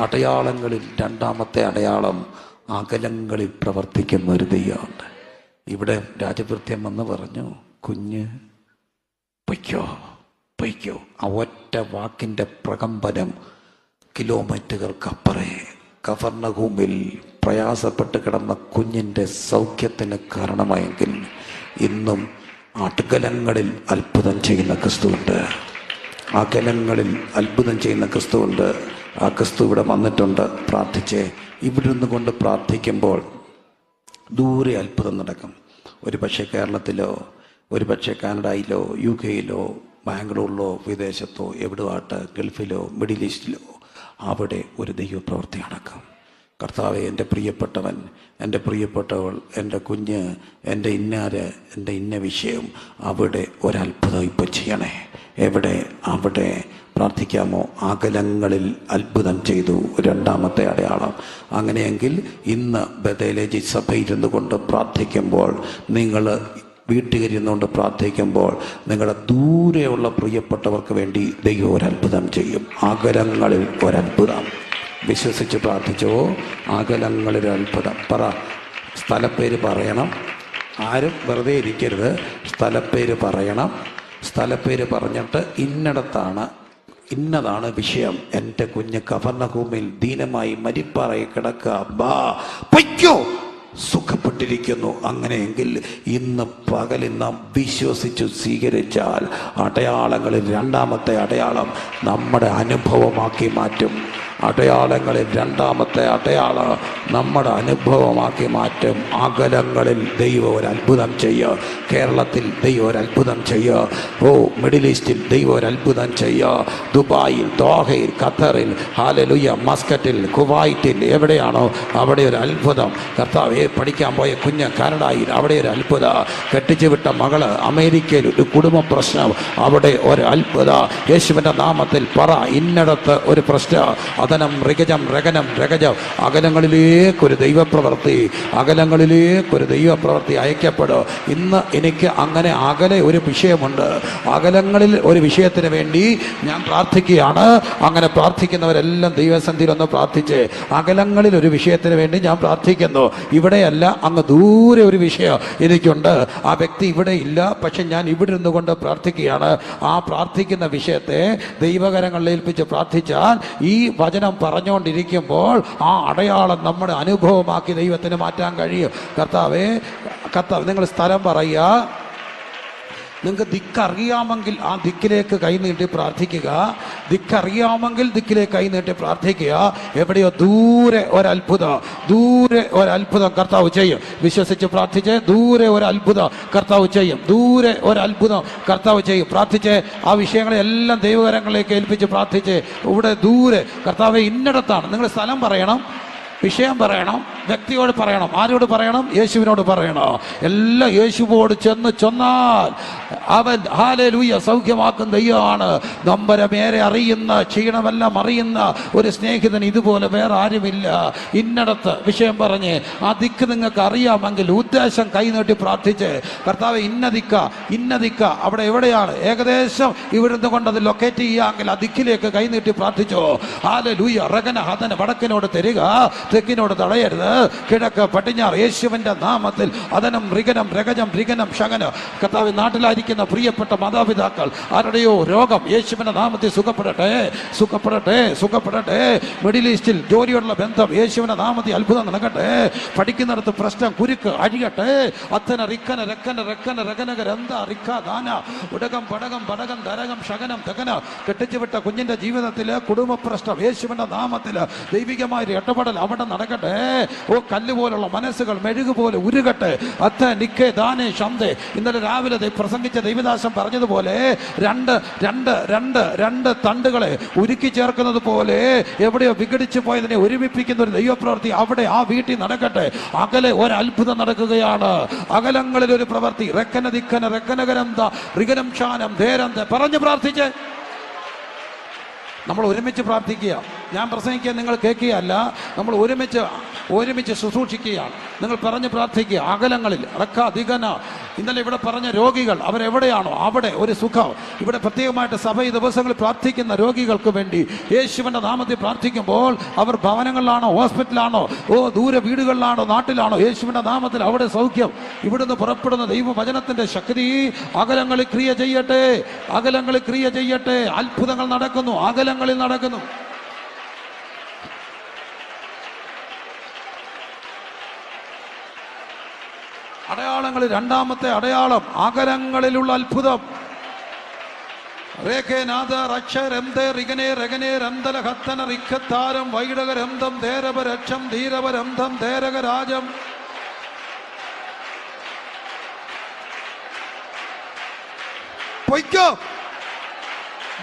അടയാളങ്ങളിൽ 2-ാമത്തെ അടയാളം, അകലങ്ങളിൽ പ്രവർത്തിക്കുന്ന ഒരു ദൈവമുണ്ട്. ഇവിടെ രാജഭൃത്യം വന്ന് പറഞ്ഞു, കുഞ്ഞ് പൊയ്ക്കോ, പൊയ്ക്കോ. ആ ഒറ്റ വാക്കിൻ്റെ പ്രകമ്പനം കിലോമീറ്ററുകൾക്കപ്പുറേ. കഫർന്നഹൂമിൽ പ്രയാസപ്പെട്ട് കിടന്ന കുഞ്ഞിൻ്റെ സൗഖ്യത്തിന് കാരണമായെങ്കിൽ ഇന്നും അകലങ്ങളിൽ അത്ഭുതം ചെയ്യുന്ന ക്രിസ്തുവുണ്ട്. അകലങ്ങളിൽ അത്ഭുതം ചെയ്യുന്ന ക്രിസ്തുവുണ്ട്. ആ ക്രിസ്തു ഇവിടെ വന്നിട്ടുണ്ട്. പ്രാർത്ഥിച്ച് ഇവിടെ നിന്ന് കൊണ്ട് പ്രാർത്ഥിക്കുമ്പോൾ ദൂരെ അത്ഭുതം നടക്കും. ഒരു പക്ഷേ കേരളത്തിലോ, ഒരു പക്ഷേ കാനഡയിലോ, UK-യിലോ, ബാംഗ്ലൂരിലോ, വിദേശത്തോ, എവിടെയാട്ട്, ഗൾഫിലോ, മിഡിൽ ഈസ്റ്റിലോ, അവിടെ ഒരു ദൈവപ്രവൃത്തി നടക്കും. കർത്താവെ, എൻ്റെ പ്രിയപ്പെട്ടവൻ, എൻ്റെ പ്രിയപ്പെട്ടവൾ, എൻ്റെ കുഞ്ഞ്, എൻ്റെ ഇന്നാര്, എൻ്റെ ഇന്ന വിഷയം, അവിടെ ഒരത്ഭുതം ഇപ്പം ചെയ്യണേ. എവിടെ? അവിടെ. പ്രാർത്ഥിക്കാമോ? അകലങ്ങളിൽ അത്ഭുതം ചെയ്തു. രണ്ടാമത്തെ അടയാളം. അങ്ങനെയെങ്കിൽ ഇന്ന് ബഥേലേജി സഭയിരുന്ന് കൊണ്ട് പ്രാർത്ഥിക്കുമ്പോൾ, നിങ്ങൾ വീട്ടുകരിയുന്നുകൊണ്ട് പ്രാർത്ഥിക്കുമ്പോൾ, നിങ്ങളുടെ ദൂരെയുള്ള പ്രിയപ്പെട്ടവർക്ക് വേണ്ടി ദൈവം ഒരത്ഭുതം ചെയ്യും. അകലങ്ങളിൽ ഒരത്ഭുതം. വിശ്വസിച്ച് പ്രാർത്ഥിച്ചോ. അകലങ്ങളിൽ അത്ഭുതം. പറ. സ്ഥലപ്പേര് പറയണം. ആരും വെറുതെ ഇരിക്കരുത്. സ്ഥലപ്പേര് പറയണം. സ്ഥലപ്പേര് പറഞ്ഞിട്ട് ഇന്നതാണ് വിഷയം. എൻ്റെ കുഞ്ഞ് കഫർന്നഹൂമിൽ ദീനമായി മരിപ്പാറായി കിടക്കുക. പൊയ്ക്കോ, സുഖപ്പെട്ടിരിക്കുന്നു. അങ്ങനെയെങ്കിൽ ഇന്ന് പകലിൽ നാം വിശ്വസിച്ചു സ്വീകരിച്ചാൽ അടയാളങ്ങളിൽ രണ്ടാമത്തെ അടയാളം നമ്മുടെ അനുഭവമാക്കി മാറ്റും. അടയാളങ്ങളിൽ രണ്ടാമത്തെ അടയാളം നമ്മുടെ അനുഭവമാക്കി മാറ്റും. അകലങ്ങളിൽ ദൈവം ഒരു അത്ഭുതം ചെയ്യുക. കേരളത്തിൽ ദൈവം ഒരു അത്ഭുതം ചെയ്യുക. മിഡിൽ ഈസ്റ്റിൽ ദൈവം ഒരു അത്ഭുതം ചെയ്യുക. ദുബായിൽ, ദോഹയിൽ, ഖത്തറിൽ, ഹല്ലേലൂയ, മസ്കറ്റിൽ, കുവൈറ്റിൽ, എവിടെയാണോ അവിടെ ഒരു അത്ഭുതം. കർത്താവേ, പഠിക്കാൻ പോയ കുഞ്ഞ് കാനഡയിൽ, അവിടെ ഒരു അത്ഭുതം. കെട്ടിച്ചു വിട്ട മകള് അമേരിക്കയിൽ, ഒരു കുടുംബ പ്രശ്നം, അവിടെ ഒരു അത്ഭുതം. യേശുവിൻ്റെ നാമത്തിൽ പറ. ഇന്നടത്ത് ഒരു പ്രശ്നം. അതനം ഋഗജം രഗനം രഗജം. അകലങ്ങളിലേക്കൊരു ദൈവപ്രവൃത്തി, അകലങ്ങളിലേക്കൊരു ദൈവപ്രവൃത്തി അയക്കപ്പെടും. ഇന്ന് എനിക്ക് അങ്ങനെ അകലെ ഒരു വിഷയമുണ്ട്. അകലങ്ങളിൽ ഒരു വിഷയത്തിന് വേണ്ടി ഞാൻ പ്രാർത്ഥിക്കുകയാണ്. അങ്ങനെ പ്രാർത്ഥിക്കുന്നവരെല്ലാം ദൈവസന്നിധിയിൽ ഒന്ന് പ്രാർത്ഥിച്ച്. അകലങ്ങളിൽ ഒരു വിഷയത്തിന് വേണ്ടി ഞാൻ പ്രാർത്ഥിക്കുന്നു. ഇവിടെയല്ല, അങ്ങ് ദൂരെ ഒരു വിഷയം എനിക്കുണ്ട്. ആ വ്യക്തി ഇവിടെ ഇല്ല, പക്ഷെ ഞാൻ ഇവിടെ ഇരുന്നു കൊണ്ട് പ്രാർത്ഥിക്കുകയാണ്. ആ പ്രാർത്ഥിക്കുന്ന വിഷയത്തെ ദൈവകരങ്ങളിൽ ഏൽപ്പിച്ച് പ്രാർത്ഥിച്ചാൽ ഈ വചനം പറഞ്ഞുകൊണ്ടിരിക്കുമ്പോൾ ആ അടയാളം നമ്മുടെ അനുഭവമാക്കി ദൈവത്തിന് മാറ്റാൻ കഴിയും. കർത്താവ്, നിങ്ങൾ സ്ഥലം പറയുക. നിങ്ങൾക്ക് ദിക്കറിയാമെങ്കിൽ ആ ദിക്കിലേക്ക് കൈനീട്ടി പ്രാർത്ഥിക്കുക. ദിക്കറിയാമെങ്കിൽ ദിക്കിലേക്ക് കൈനീട്ടി പ്രാർത്ഥിക്കുക. എവിടെയോ ദൂരെ ഒരത്ഭുതം കർത്താവ് ചെയ്യും. വിശ്വസിച്ച് പ്രാർത്ഥിച്ച്. ദൂരെ ഒരത്ഭുതം കർത്താവ് ചെയ്യും. ദൂരെ ഒരത്ഭുതം കർത്താവ് ചെയ്യും. പ്രാർത്ഥിച്ച് ആ വിഷയങ്ങളെല്ലാം ദൈവകരങ്ങളിലേക്ക് ഏൽപ്പിച്ച് പ്രാർത്ഥിച്ച്. ഇവിടെ ദൂരെ കർത്താവ് ഇന്നടത്താണ്. നിങ്ങൾ സ്ഥലം പറയണം, വിഷയം പറയണം, വ്യക്തിയോട് പറയണം. ആരോട് പറയണം? യേശുവിനോട് പറയണം. എല്ലാം യേശുവോട് ചെന്നാൽ അവൻ ഹല്ലേലൂയ സൗഖ്യമാക്കുന്ന ദൈവമാണ്. നമ്പരമേറെ അറിയുന്ന, ക്ഷീണമെല്ലാം അറിയുന്ന ഒരു സ്നേഹിതൻ ഇതുപോലെ വേറെ ആരുമില്ല. ഇന്നടത്ത് വിഷയം പറഞ്ഞ് ആ ദിക്ക് നിങ്ങൾക്ക് അറിയാമെങ്കിൽ ഉദ്ദേശം കൈനീട്ടി പ്രാർത്ഥിച്ച്. കർത്താവ്, ഇന്ന ദിക്ക അവിടെ എവിടെയാണ്? ഏകദേശം ഇവിടുന്ന് കൊണ്ട് അത് ലൊക്കേറ്റ് ചെയ്യാമെങ്കിൽ ആ ദിക്കിലേക്ക് കൈനീട്ടി പ്രാർത്ഥിച്ചോ. ഹല്ലേലൂയ. റഗന ഹദന. വടക്കിനോട് തരിക, തെക്കിനോട് തടയരുത്. കിഴക്ക്, പടിഞ്ഞാറ്, യേശുവിന്റെ നാമത്തിൽ അതനം ഋഗനം രഗജം ഋഗനം ശകനം. കർത്താവ്, നാട്ടിലായിരിക്കുന്ന പ്രിയപ്പെട്ട മാതാപിതാക്കൾ, ആരുടെയോ രോഗം യേശുവിന്റെ നാമത്തിൽ സുഖപ്പെടട്ടെ. മിഡിൽ ഈസ്റ്റിൽ ജോലിയുള്ള ബന്ധം യേശുവിന്റെ നാമത്തിൽ അത്ഭുതം നടക്കട്ടെ. പഠിക്കുന്നിടത്ത് പ്രശ്നം, കുരുക്ക് അഴിയട്ടെ. അത്തന റിക്കന രക്കന രക്കന രകനക രന്ത റിക്ക ദാന ഉടകം പടകം പടകം ദരകം ശകനം തകന. കെട്ടിച്ചുവിട്ട കുഞ്ഞിന്റെ ജീവിതത്തില് കുടുംബ പ്രശ്നം യേശുവിന്റെ നാമത്തിൽ ദൈവികമായ ഇടപെടൽ അവിടെ നടക്കട്ടെ. കല്ല് പോലുള്ള മനസ്സുകൾ മെഴുകുപോലെ ഉരുകട്ടെ. അത്ത നിക്കേ ദാനേ ശന്തേ. ഇന്നലെ രാവിലെ പ്രസംഗിച്ച ദൈവദാസൻ പറഞ്ഞതുപോലെ രണ്ട് തണ്ടുകളെ ഉരുക്കി ചേർക്കുന്നത് പോലെ എവിടെയോ വിഘടിച്ചു പോയതിനെ ഒരുമിപ്പിക്കുന്ന ഒരു ദൈവപ്രവൃത്തി അവിടെ ആ വീട്ടിൽ നടക്കട്ടെ. അകലെ ഒരത്ഭുതം നടക്കുകയാണ്. അകലങ്ങളിൽ ഒരു പ്രവൃത്തി. റെക്കന ദിക്കന റെക്കനകരന്ത ഋഗനം ക്ഷാനം ധേരന്ത. പറഞ്ഞു പ്രാർത്ഥിച്ച്. നമ്മൾ ഒരുമിച്ച് പ്രാർത്ഥിക്കുക. ഞാൻ പ്രസംഗിക്കുക, നിങ്ങൾ കേൾക്കുകയല്ല. നമ്മൾ ഒരുമിച്ച് ശുശ്രൂഷിക്കുകയാണ്. നിങ്ങൾ പറഞ്ഞ് പ്രാർത്ഥിക്കുക. അകലങ്ങളിൽ റക്കാധികന. ഇന്നലെ ഇവിടെ പറഞ്ഞ രോഗികൾ അവരെവിടെയാണോ അവിടെ ഒരു സുഖം. ഇവിടെ പ്രത്യേകമായിട്ട് സഭ ഈ ദിവസങ്ങളിൽ പ്രാർത്ഥിക്കുന്ന രോഗികൾക്ക് വേണ്ടി യേശുവിൻ്റെ നാമത്തിൽ പ്രാർത്ഥിക്കുമ്പോൾ അവർ ഭവനങ്ങളിലാണോ, ഹോസ്പിറ്റലാണോ, ദൂരെ വീടുകളിലാണോ, നാട്ടിലാണോ, യേശുവിൻ്റെ നാമത്തിൽ അവിടെ സൗഖ്യം. ഇവിടുന്ന് പുറപ്പെടുന്ന ദൈവവചനത്തിൻ്റെ ശക്തി അകലങ്ങളിൽ ക്രിയ ചെയ്യട്ടെ. അത്ഭുതങ്ങൾ നടക്കുന്നു, അകലങ്ങളിൽ നടക്കുന്നു. അടയാളങ്ങളിൽ രണ്ടാമത്തെ അടയാളം അകലങ്ങളിലുള്ള അത്ഭുതം. പൊയ്ക്കോ,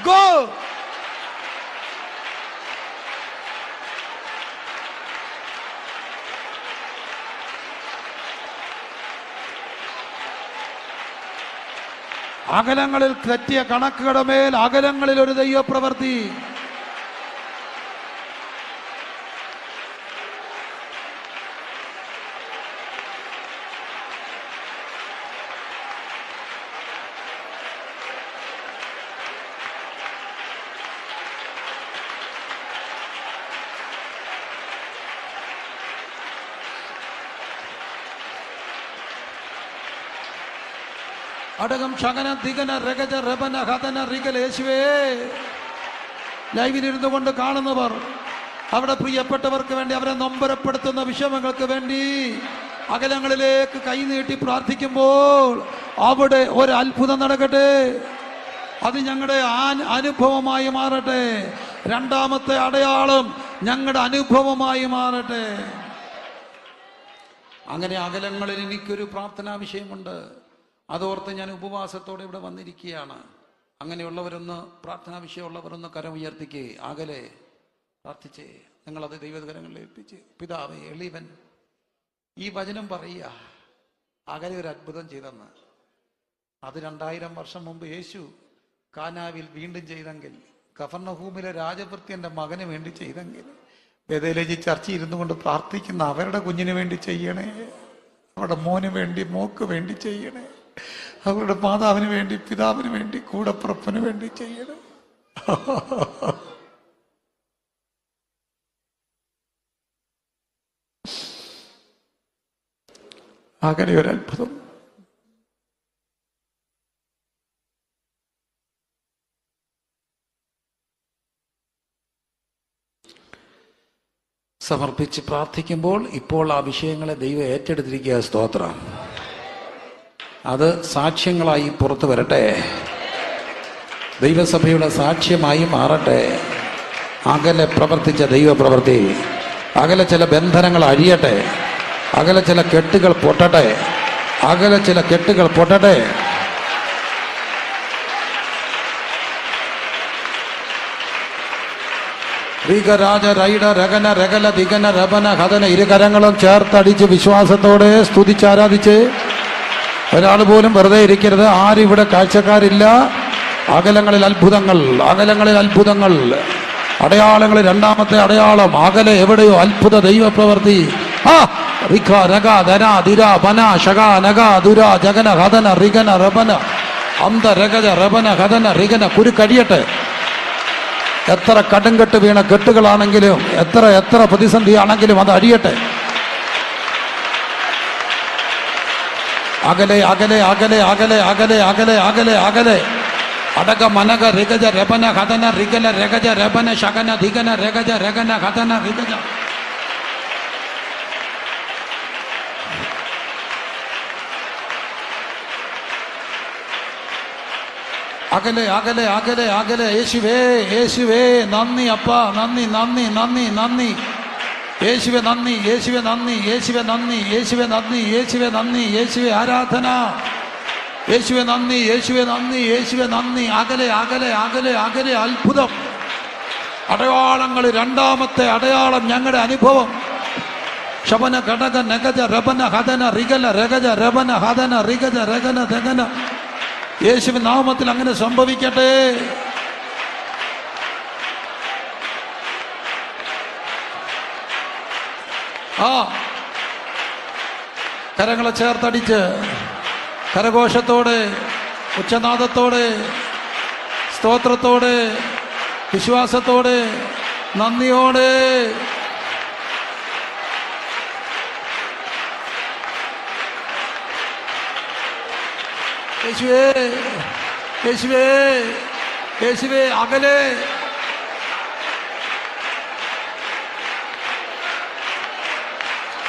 ഗോ. അകലങ്ങളിൽ തെറ്റിയ കണക്കുകളുടെ മേൽ അകലങ്ങളിൽ ഒരു ദൈവപ്രവൃത്തി. അടകം ശകന ദിഗന രഗജ രബന ഹതന റിഗൽ. യേശുവേ, ലൈവിലിരുന്നു കൊണ്ട് കാണുന്നവർ, അവിടെ പ്രിയപ്പെട്ടവർക്ക് വേണ്ടി, അവരെ നൊമ്പരപ്പെടുത്തുന്ന വിഷമങ്ങൾക്ക് വേണ്ടി അകലങ്ങളിലേക്ക് കൈനീട്ടി പ്രാർത്ഥിക്കുമ്പോൾ അവിടെ ഒരു അത്ഭുതം നടക്കട്ടെ. അത് ഞങ്ങളുടെ അനുഭവമായി മാറട്ടെ. രണ്ടാമത്തെ അടയാളം ഞങ്ങളുടെ അനുഭവമായി മാറട്ടെ. അങ്ങനെ അകലങ്ങളിൽ എനിക്കൊരു പ്രാർത്ഥനാ വിഷയമുണ്ട്. അതോർത്ത് ഞാൻ ഉപവാസത്തോടെ ഇവിടെ വന്നിരിക്കുകയാണ്. അങ്ങനെയുള്ളവരൊന്ന്, പ്രാർത്ഥനാ വിഷയമുള്ളവരൊന്ന് കരം ഉയർത്തിക്കേ. അകലെ പ്രാർത്ഥിച്ചേ. നിങ്ങളത് ദൈവകരങ്ങളിൽ ഏൽപ്പിച്ച്. പിതാവേ, എളിവൻ ഈ വചനം പറയുക, അകലെ ഒരു അത്ഭുതം ചെയ്തെന്ന്. അത് 2000 വർഷം മുമ്പ് യേശു കാനാവിൽ വീണ്ടും ചെയ്തെങ്കിൽ, കഫർന്നഹൂമിലെ രാജഭൃത്യന്റെ മകന് വേണ്ടി ചെയ്തെങ്കിൽ, ബേഥേലിൽ ചർച്ചയിൽ ഇരുന്നു കൊണ്ട് പ്രാർത്ഥിക്കുന്ന അവരുടെ കുഞ്ഞിന് വേണ്ടി ചെയ്യണേ. അവരുടെ മോന് വേണ്ടി, മോക്ക് വേണ്ടി ചെയ്യണേ. അവരുടെ മാതാവിന് വേണ്ടി, പിതാവിന് വേണ്ടി, കൂടപ്പുറപ്പിന് വേണ്ടി ചെയ്യണം. അങ്ങനെ ഒരു അത്ഭുതം. സമർപ്പിച്ച് പ്രാർത്ഥിക്കുമ്പോൾ ഇപ്പോൾ ആ വിഷയങ്ങളെ ദൈവം ഏറ്റെടുത്തിരിക്കുക. സ്തോത്രം. അത് സാക്ഷ്യങ്ങളായി പുറത്തു വരട്ടെ. ദൈവസഭയുടെ സാക്ഷ്യമായി മാറട്ടെ. അകലെ പ്രവർത്തിച്ച ദൈവപ്രവൃത്തി, അകലെ ചില ബന്ധനങ്ങൾ അഴിയട്ടെ. അകലെ ചില കെട്ടുകൾ പൊട്ടട്ടെ. അകലെ ചില കെട്ടുകൾ പൊട്ടട്ടെ. രാജ റൈഡ രഗന രഗല ദിഗന രബന ഹതന. ഇരുകരങ്ങളും ചേർത്തടിച്ച് വിശ്വാസത്തോടെ സ്തുതിച്ചാരാധിച്ച്. ഒരാൾ പോലും വെറുതെ ഇരിക്കരുത്. ആരും ഇവിടെ കാഴ്ചക്കാരില്ല. അകലങ്ങളിൽ അത്ഭുതങ്ങൾ, അകലങ്ങളിൽ അത്ഭുതങ്ങൾ, അടയാളങ്ങളിൽ രണ്ടാമത്തെ അടയാളം. അകലെ എവിടെയോ അത്ഭുത ദൈവപ്രവൃത്തി. കുരുക്കടിയട്ടെ. എത്ര കടുംകെട്ട് വീണ കെട്ടുകളാണെങ്കിലും, എത്ര പ്രതിസന്ധി ആണെങ്കിലും അത് അടിയട്ടെ. അകലെ അകലെ അകലെ അകലെ അകലെ അകലെ അകലെ അകലെ. അടക മനക രിഗജ രബന ഹതന റിഗല രഗജ രബന ശകന ധിഗന രഗജ രഗന ഹതന റിഗജ. അകലെ അകലെ അകലെ അകലെ. യേശുവേ, യേശുവേ നന്ദി അപ്പ, നന്ദി നന്ദി നന്ദി നന്ദി. യേശുവെ നന്ദി, യേശുവെ നന്ദി, യേശുവെ നന്ദി, യേശുവെ നന്ദി, യേശുവെ നന്ദി, യേശുവെ ആരാധന. യേശുവെ നന്ദി, യേശുവെ നന്ദി, യേശുവെ നന്ദി. അകലെ അകലെ അകലെ അകലെ അത്ഭുതം, അടയാളങ്ങൾ. രണ്ടാമത്തെ അടയാളം ഞങ്ങളുടെ അനുഭവം. ശബന ഘടക നഗജ രബന ഹതന റിഗല രഗജ രബന ഹതന റിഗജ രഗന ദഗന. യേശുവിൻ നാമത്തിൽ അങ്ങനെ സംഭവിക്കട്ടെ. കരങ്ങളെ ചേർത്തടിച്ച് കരഘോഷത്തോടെ, ഉച്ചനാദത്തോടെ, സ്തോത്രത്തോടെ, വിശ്വാസത്തോടെ, നന്ദിയോടെ യേശുവേ, യേശുവേ, യേശുവേ. അകലെ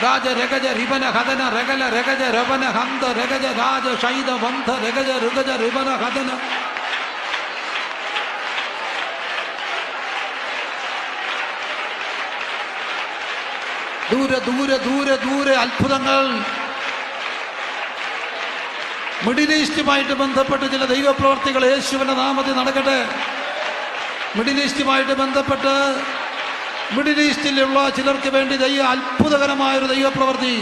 രാജ രഗജ റിബന ഹദന രഗല രഗജ രവന ഹന്ത രഗജ രാജ ശൈത വന്ധ രഗജ ഋഗജ റിബന ഹദന. ദൂരെ ദൂരെ ദൂരെ ദൂരെ അത്ഭുതങ്ങൾ. മിഡിൽ ഈസ്റ്റുമായിട്ട് ബന്ധപ്പെട്ട് ചില ദൈവപ്രവർത്തികൾ യേശുവിന്റെ നാമത്തിൽ നടക്കട്ടെ. മിഡിൽ ഈസ്റ്റുമായിട്ട് ബന്ധപ്പെട്ട് മിഡിൽ ഈസ്റ്റിലുള്ള ചിലർക്ക് വേണ്ടി അത്ഭുതകരമായൊരു ദൈവപ്രവൃത്തി.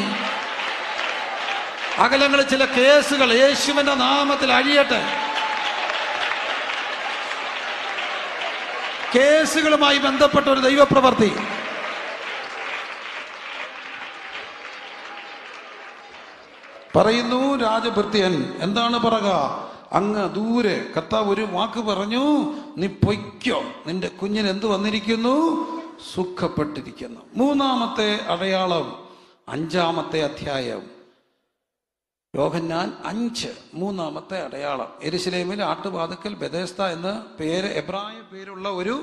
അകലങ്ങളിൽ ചില കേസുകൾ യേശുവിന്റെ നാമത്തിൽ അഴിയട്ടെ. കേസുകളുമായി ബന്ധപ്പെട്ട ഒരു ദൈവപ്രവൃത്തി. പറയുന്നു രാജഭൃത്യൻ, എന്താണ് പറക? അങ്ങ് ദൂരെ കർത്താവ് ഒരു വാക്ക് പറഞ്ഞു, നീ പൊയ്ക്കോ, നിന്റെ കുഞ്ഞിന് എന്ത് വന്നിരിക്കുന്നു? സുഖപ്പെട്ടിരിക്കുന്നു. മൂന്നാമത്തെ അടയാളം 5-ാമത്തെ അധ്യായം, യോഹന്നാൻ 5, മൂന്നാമത്തെ അടയാളം. യെരുശലേമിൽ ആട്ടുവാതിക്കൽ ബെഥെസ്ദ എന്ന പേര്, എബ്രായ പേരുള്ള ഒരു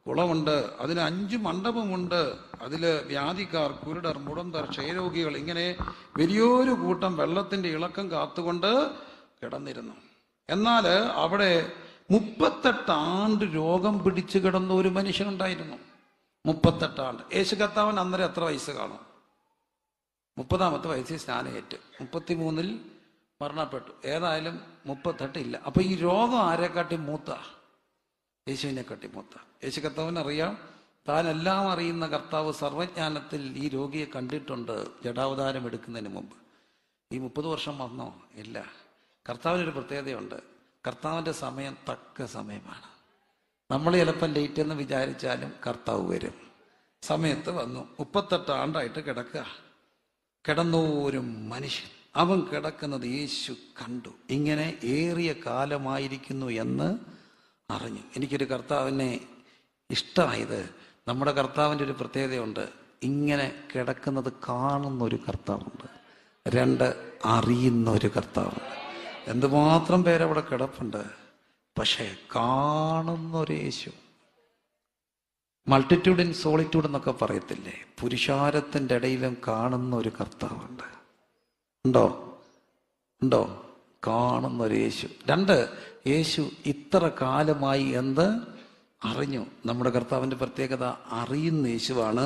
കുളമുണ്ട്. അതിന് 5 മണ്ഡപമുണ്ട്. അതില് വ്യാധിക്കാർ, കുരുടർ, മുടന്തർ, ക്ഷയരോഗികൾ, ഇങ്ങനെ വലിയൊരു കൂട്ടം വെള്ളത്തിന്റെ ഇളക്കം കാത്തുകൊണ്ട് കിടന്നിരുന്നു. എന്നാൽ അവിടെ 38 ആണ്ട് രോഗം പിടിച്ചു കിടന്ന ഒരു മനുഷ്യനുണ്ടായിരുന്നു. 38 ആണ്ട്. യേശു കർത്താവൻ അന്നേരം എത്ര വയസ്സ് കാണും? 30-ാമത്തെ വയസ്സിൽ സ്നാനമേറ്റ് 33-ൽ മരണപ്പെട്ടു. ഏതായാലും 38 ഇല്ല. അപ്പൊ ഈ രോഗം ആരെക്കാട്ടി മൂത്ത? യേശുവിനെ കാട്ടി മൂത്ത. യേശു കർത്താവിന് അറിയാം, താൻ എല്ലാം അറിയുന്ന കർത്താവ് സർവജ്ഞാനത്തിൽ ഈ രോഗിയെ കണ്ടിട്ടുണ്ട് ജഡാവതാരം എടുക്കുന്നതിന് മുമ്പ്. ഈ 30 വർഷം വന്നോ? ഇല്ല. കർത്താവിനൊരു പ്രത്യേകതയുണ്ട്. കർത്താവിൻ്റെ സമയം തക്ക സമയമാണ്. നമ്മൾ ചിലപ്പോൾ ലേറ്റ് എന്ന് വിചാരിച്ചാലും കർത്താവ് വരും. സമയത്ത് വന്നു. 38 ആണ്ടായിട്ട് കിടക്കുക. കിടന്നോരും മനുഷ്യൻ, അവൻ കിടക്കുന്നത് യേശു കണ്ടു. ഇങ്ങനെ ഏറിയ കാലമായിരിക്കുന്നു എന്ന് അറിഞ്ഞു. എനിക്കൊരു കർത്താവിനെ ഇഷ്ടമായത്, നമ്മുടെ കർത്താവിൻ്റെ ഒരു പ്രത്യേകതയുണ്ട്. ഇങ്ങനെ കിടക്കുന്നത് കാണുന്ന ഒരു കർത്താവുണ്ട്. 2, അറിയുന്ന ഒരു കർത്താവുണ്ട്. എന്തുമാത്രം പേരവിടെ കിടപ്പുണ്ട്, പക്ഷേ കാണുന്ന ഒരു യേശു. മൾട്ടിറ്റ്യൂഡ് ഇൻ സോളിറ്റ്യൂഡ് എന്നൊക്കെ പറയത്തില്ലേ, പുരുഷാരത്തിൻ്റെ ഇടയിലും കാണുന്ന ഒരു കർത്താവുണ്ട്. ഉണ്ടോ? ഉണ്ടോ? കാണുന്ന ഒരു യേശു. 2, യേശു ഇത്ര കാലമായി എന്ന് അറിഞ്ഞു. നമ്മുടെ കർത്താവിൻ്റെ പ്രത്യേകത അറിയുന്ന യേശുവാണ്,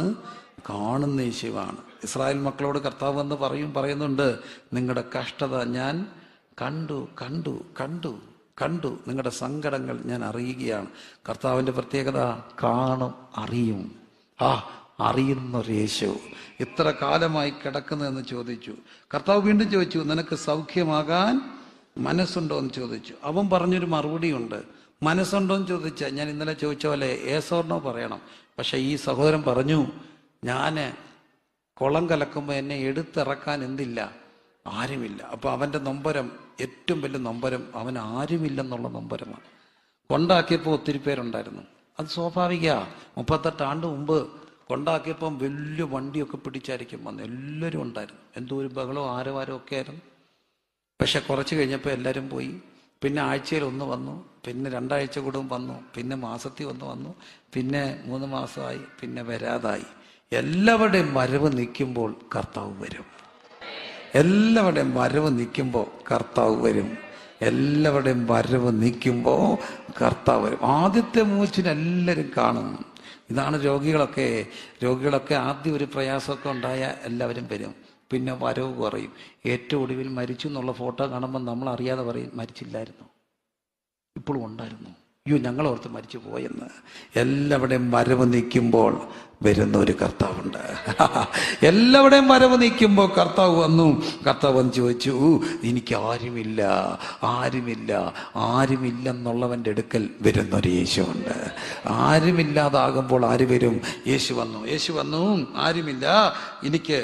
കാണുന്ന യേശുവാണ്. ഇസ്രായേൽ മക്കളോട് കർത്താവ് എന്ന് പറയുന്നുണ്ട്, നിങ്ങളുടെ കഷ്ടത ഞാൻ കണ്ടു കണ്ടു കണ്ടു കണ്ടു, നിങ്ങളുടെ സങ്കടങ്ങൾ ഞാൻ അറിയുകയാണ്. കർത്താവിൻ്റെ പ്രത്യേകത കാണും, അറിയും. അറിയുന്നൊരു യേശു. ഇത്ര കാലമായി കിടക്കുന്നതെന്ന് ചോദിച്ചു. കർത്താവ് വീണ്ടും ചോദിച്ചു, നിനക്ക് സൗഖ്യമാകാൻ മനസ്സുണ്ടോ എന്ന് ചോദിച്ചു. അവൻ പറഞ്ഞൊരു മറുപടിയുണ്ട്. മനസ്സുണ്ടോ എന്ന് ചോദിച്ചാൽ ഞാൻ ഇന്നലെ ചോദിച്ച പോലെ ഏസോർണോ പറയണം. പക്ഷെ ഈ സഹോദരൻ പറഞ്ഞു, ഞാൻ കുളം കലക്കുമ്പോൾ എന്നെ എടുത്തിറക്കാൻ എന്തില്ല? ആരുമില്ല. അപ്പൊ അവന്റെ നൊമ്പരം, ഏറ്റവും വലിയ നൊമ്പരം, അവൻ ആരുമില്ലെന്നുള്ള നൊമ്പരമാണ്. കൊണ്ടാക്കിയപ്പോൾ ഒത്തിരി പേരുണ്ടായിരുന്നു. അത് സ്വാഭാവിക. 38 ആണ്ട് മുമ്പ് കൊണ്ടാക്കിയപ്പം വലിയ വണ്ടിയൊക്കെ പിടിച്ചായിരിക്കും വന്നു. എല്ലാവരും ഉണ്ടായിരുന്നു. എന്തോ ഒരു ബഹളവും ആരവാരവും ഒക്കെ ആയിരുന്നു. പക്ഷെ കുറച്ച് കഴിഞ്ഞപ്പോൾ എല്ലാവരും പോയി. പിന്നെ ആഴ്ചയിൽ 1 വന്നു, പിന്നെ 2 ആഴ്ച കൂടും വന്നു, പിന്നെ മാസത്തിൽ 1 വന്നു, പിന്നെ 3 മാസമായി, പിന്നെ വരാതായി. എല്ലാവരുടെയും വരവ് നിൽക്കുമ്പോൾ കർത്താവ് വരും. എല്ലാവരുടെയും വരവ് നിൽക്കുമ്പോൾ കർത്താവ് വരും. എല്ലാവരുടെയും വരവ് നിൽക്കുമ്പോൾ കർത്താവ് വരും. ആദ്യത്തെ മൂച്ചിന് എല്ലാവരും കാണും. ഇതാണ് രോഗികളൊക്കെ ആദ്യം ഒരു പ്രയാസമൊക്കെ ഉണ്ടായാൽ എല്ലാവരും വരും. പിന്നെ വരവ് കുറയും. ഏറ്റവും ഒടുവിൽ മരിച്ചു എന്നുള്ള ഫോട്ടോ കാണുമ്പോൾ നമ്മൾ അറിയാതെ പറയും, മരിച്ചില്ലായിരുന്നു, ഇപ്പോഴും ഉണ്ടായിരുന്നു, അയ്യോ ഞങ്ങൾ ഓർത്ത് മരിച്ചു പോയെന്ന്. എല്ലാവരുടെയും വരവ് നിൽക്കുമ്പോൾ വരുന്ന ഒരു കർത്താവുണ്ട്. എല്ലാവരുടെയും വരവ് നിൽക്കുമ്പോൾ കർത്താവ് വന്നു. കർത്താവ് വന്ന് ചോദിച്ചു, എനിക്ക് ആരുമില്ലെന്നുള്ളവൻ്റെ അടുക്കൽ വരുന്നൊരു യേശുവുണ്ട്. ആരുമില്ലാതാകുമ്പോൾ ആര് വരും? യേശു വന്നു. ആരുമില്ല, എനിക്ക്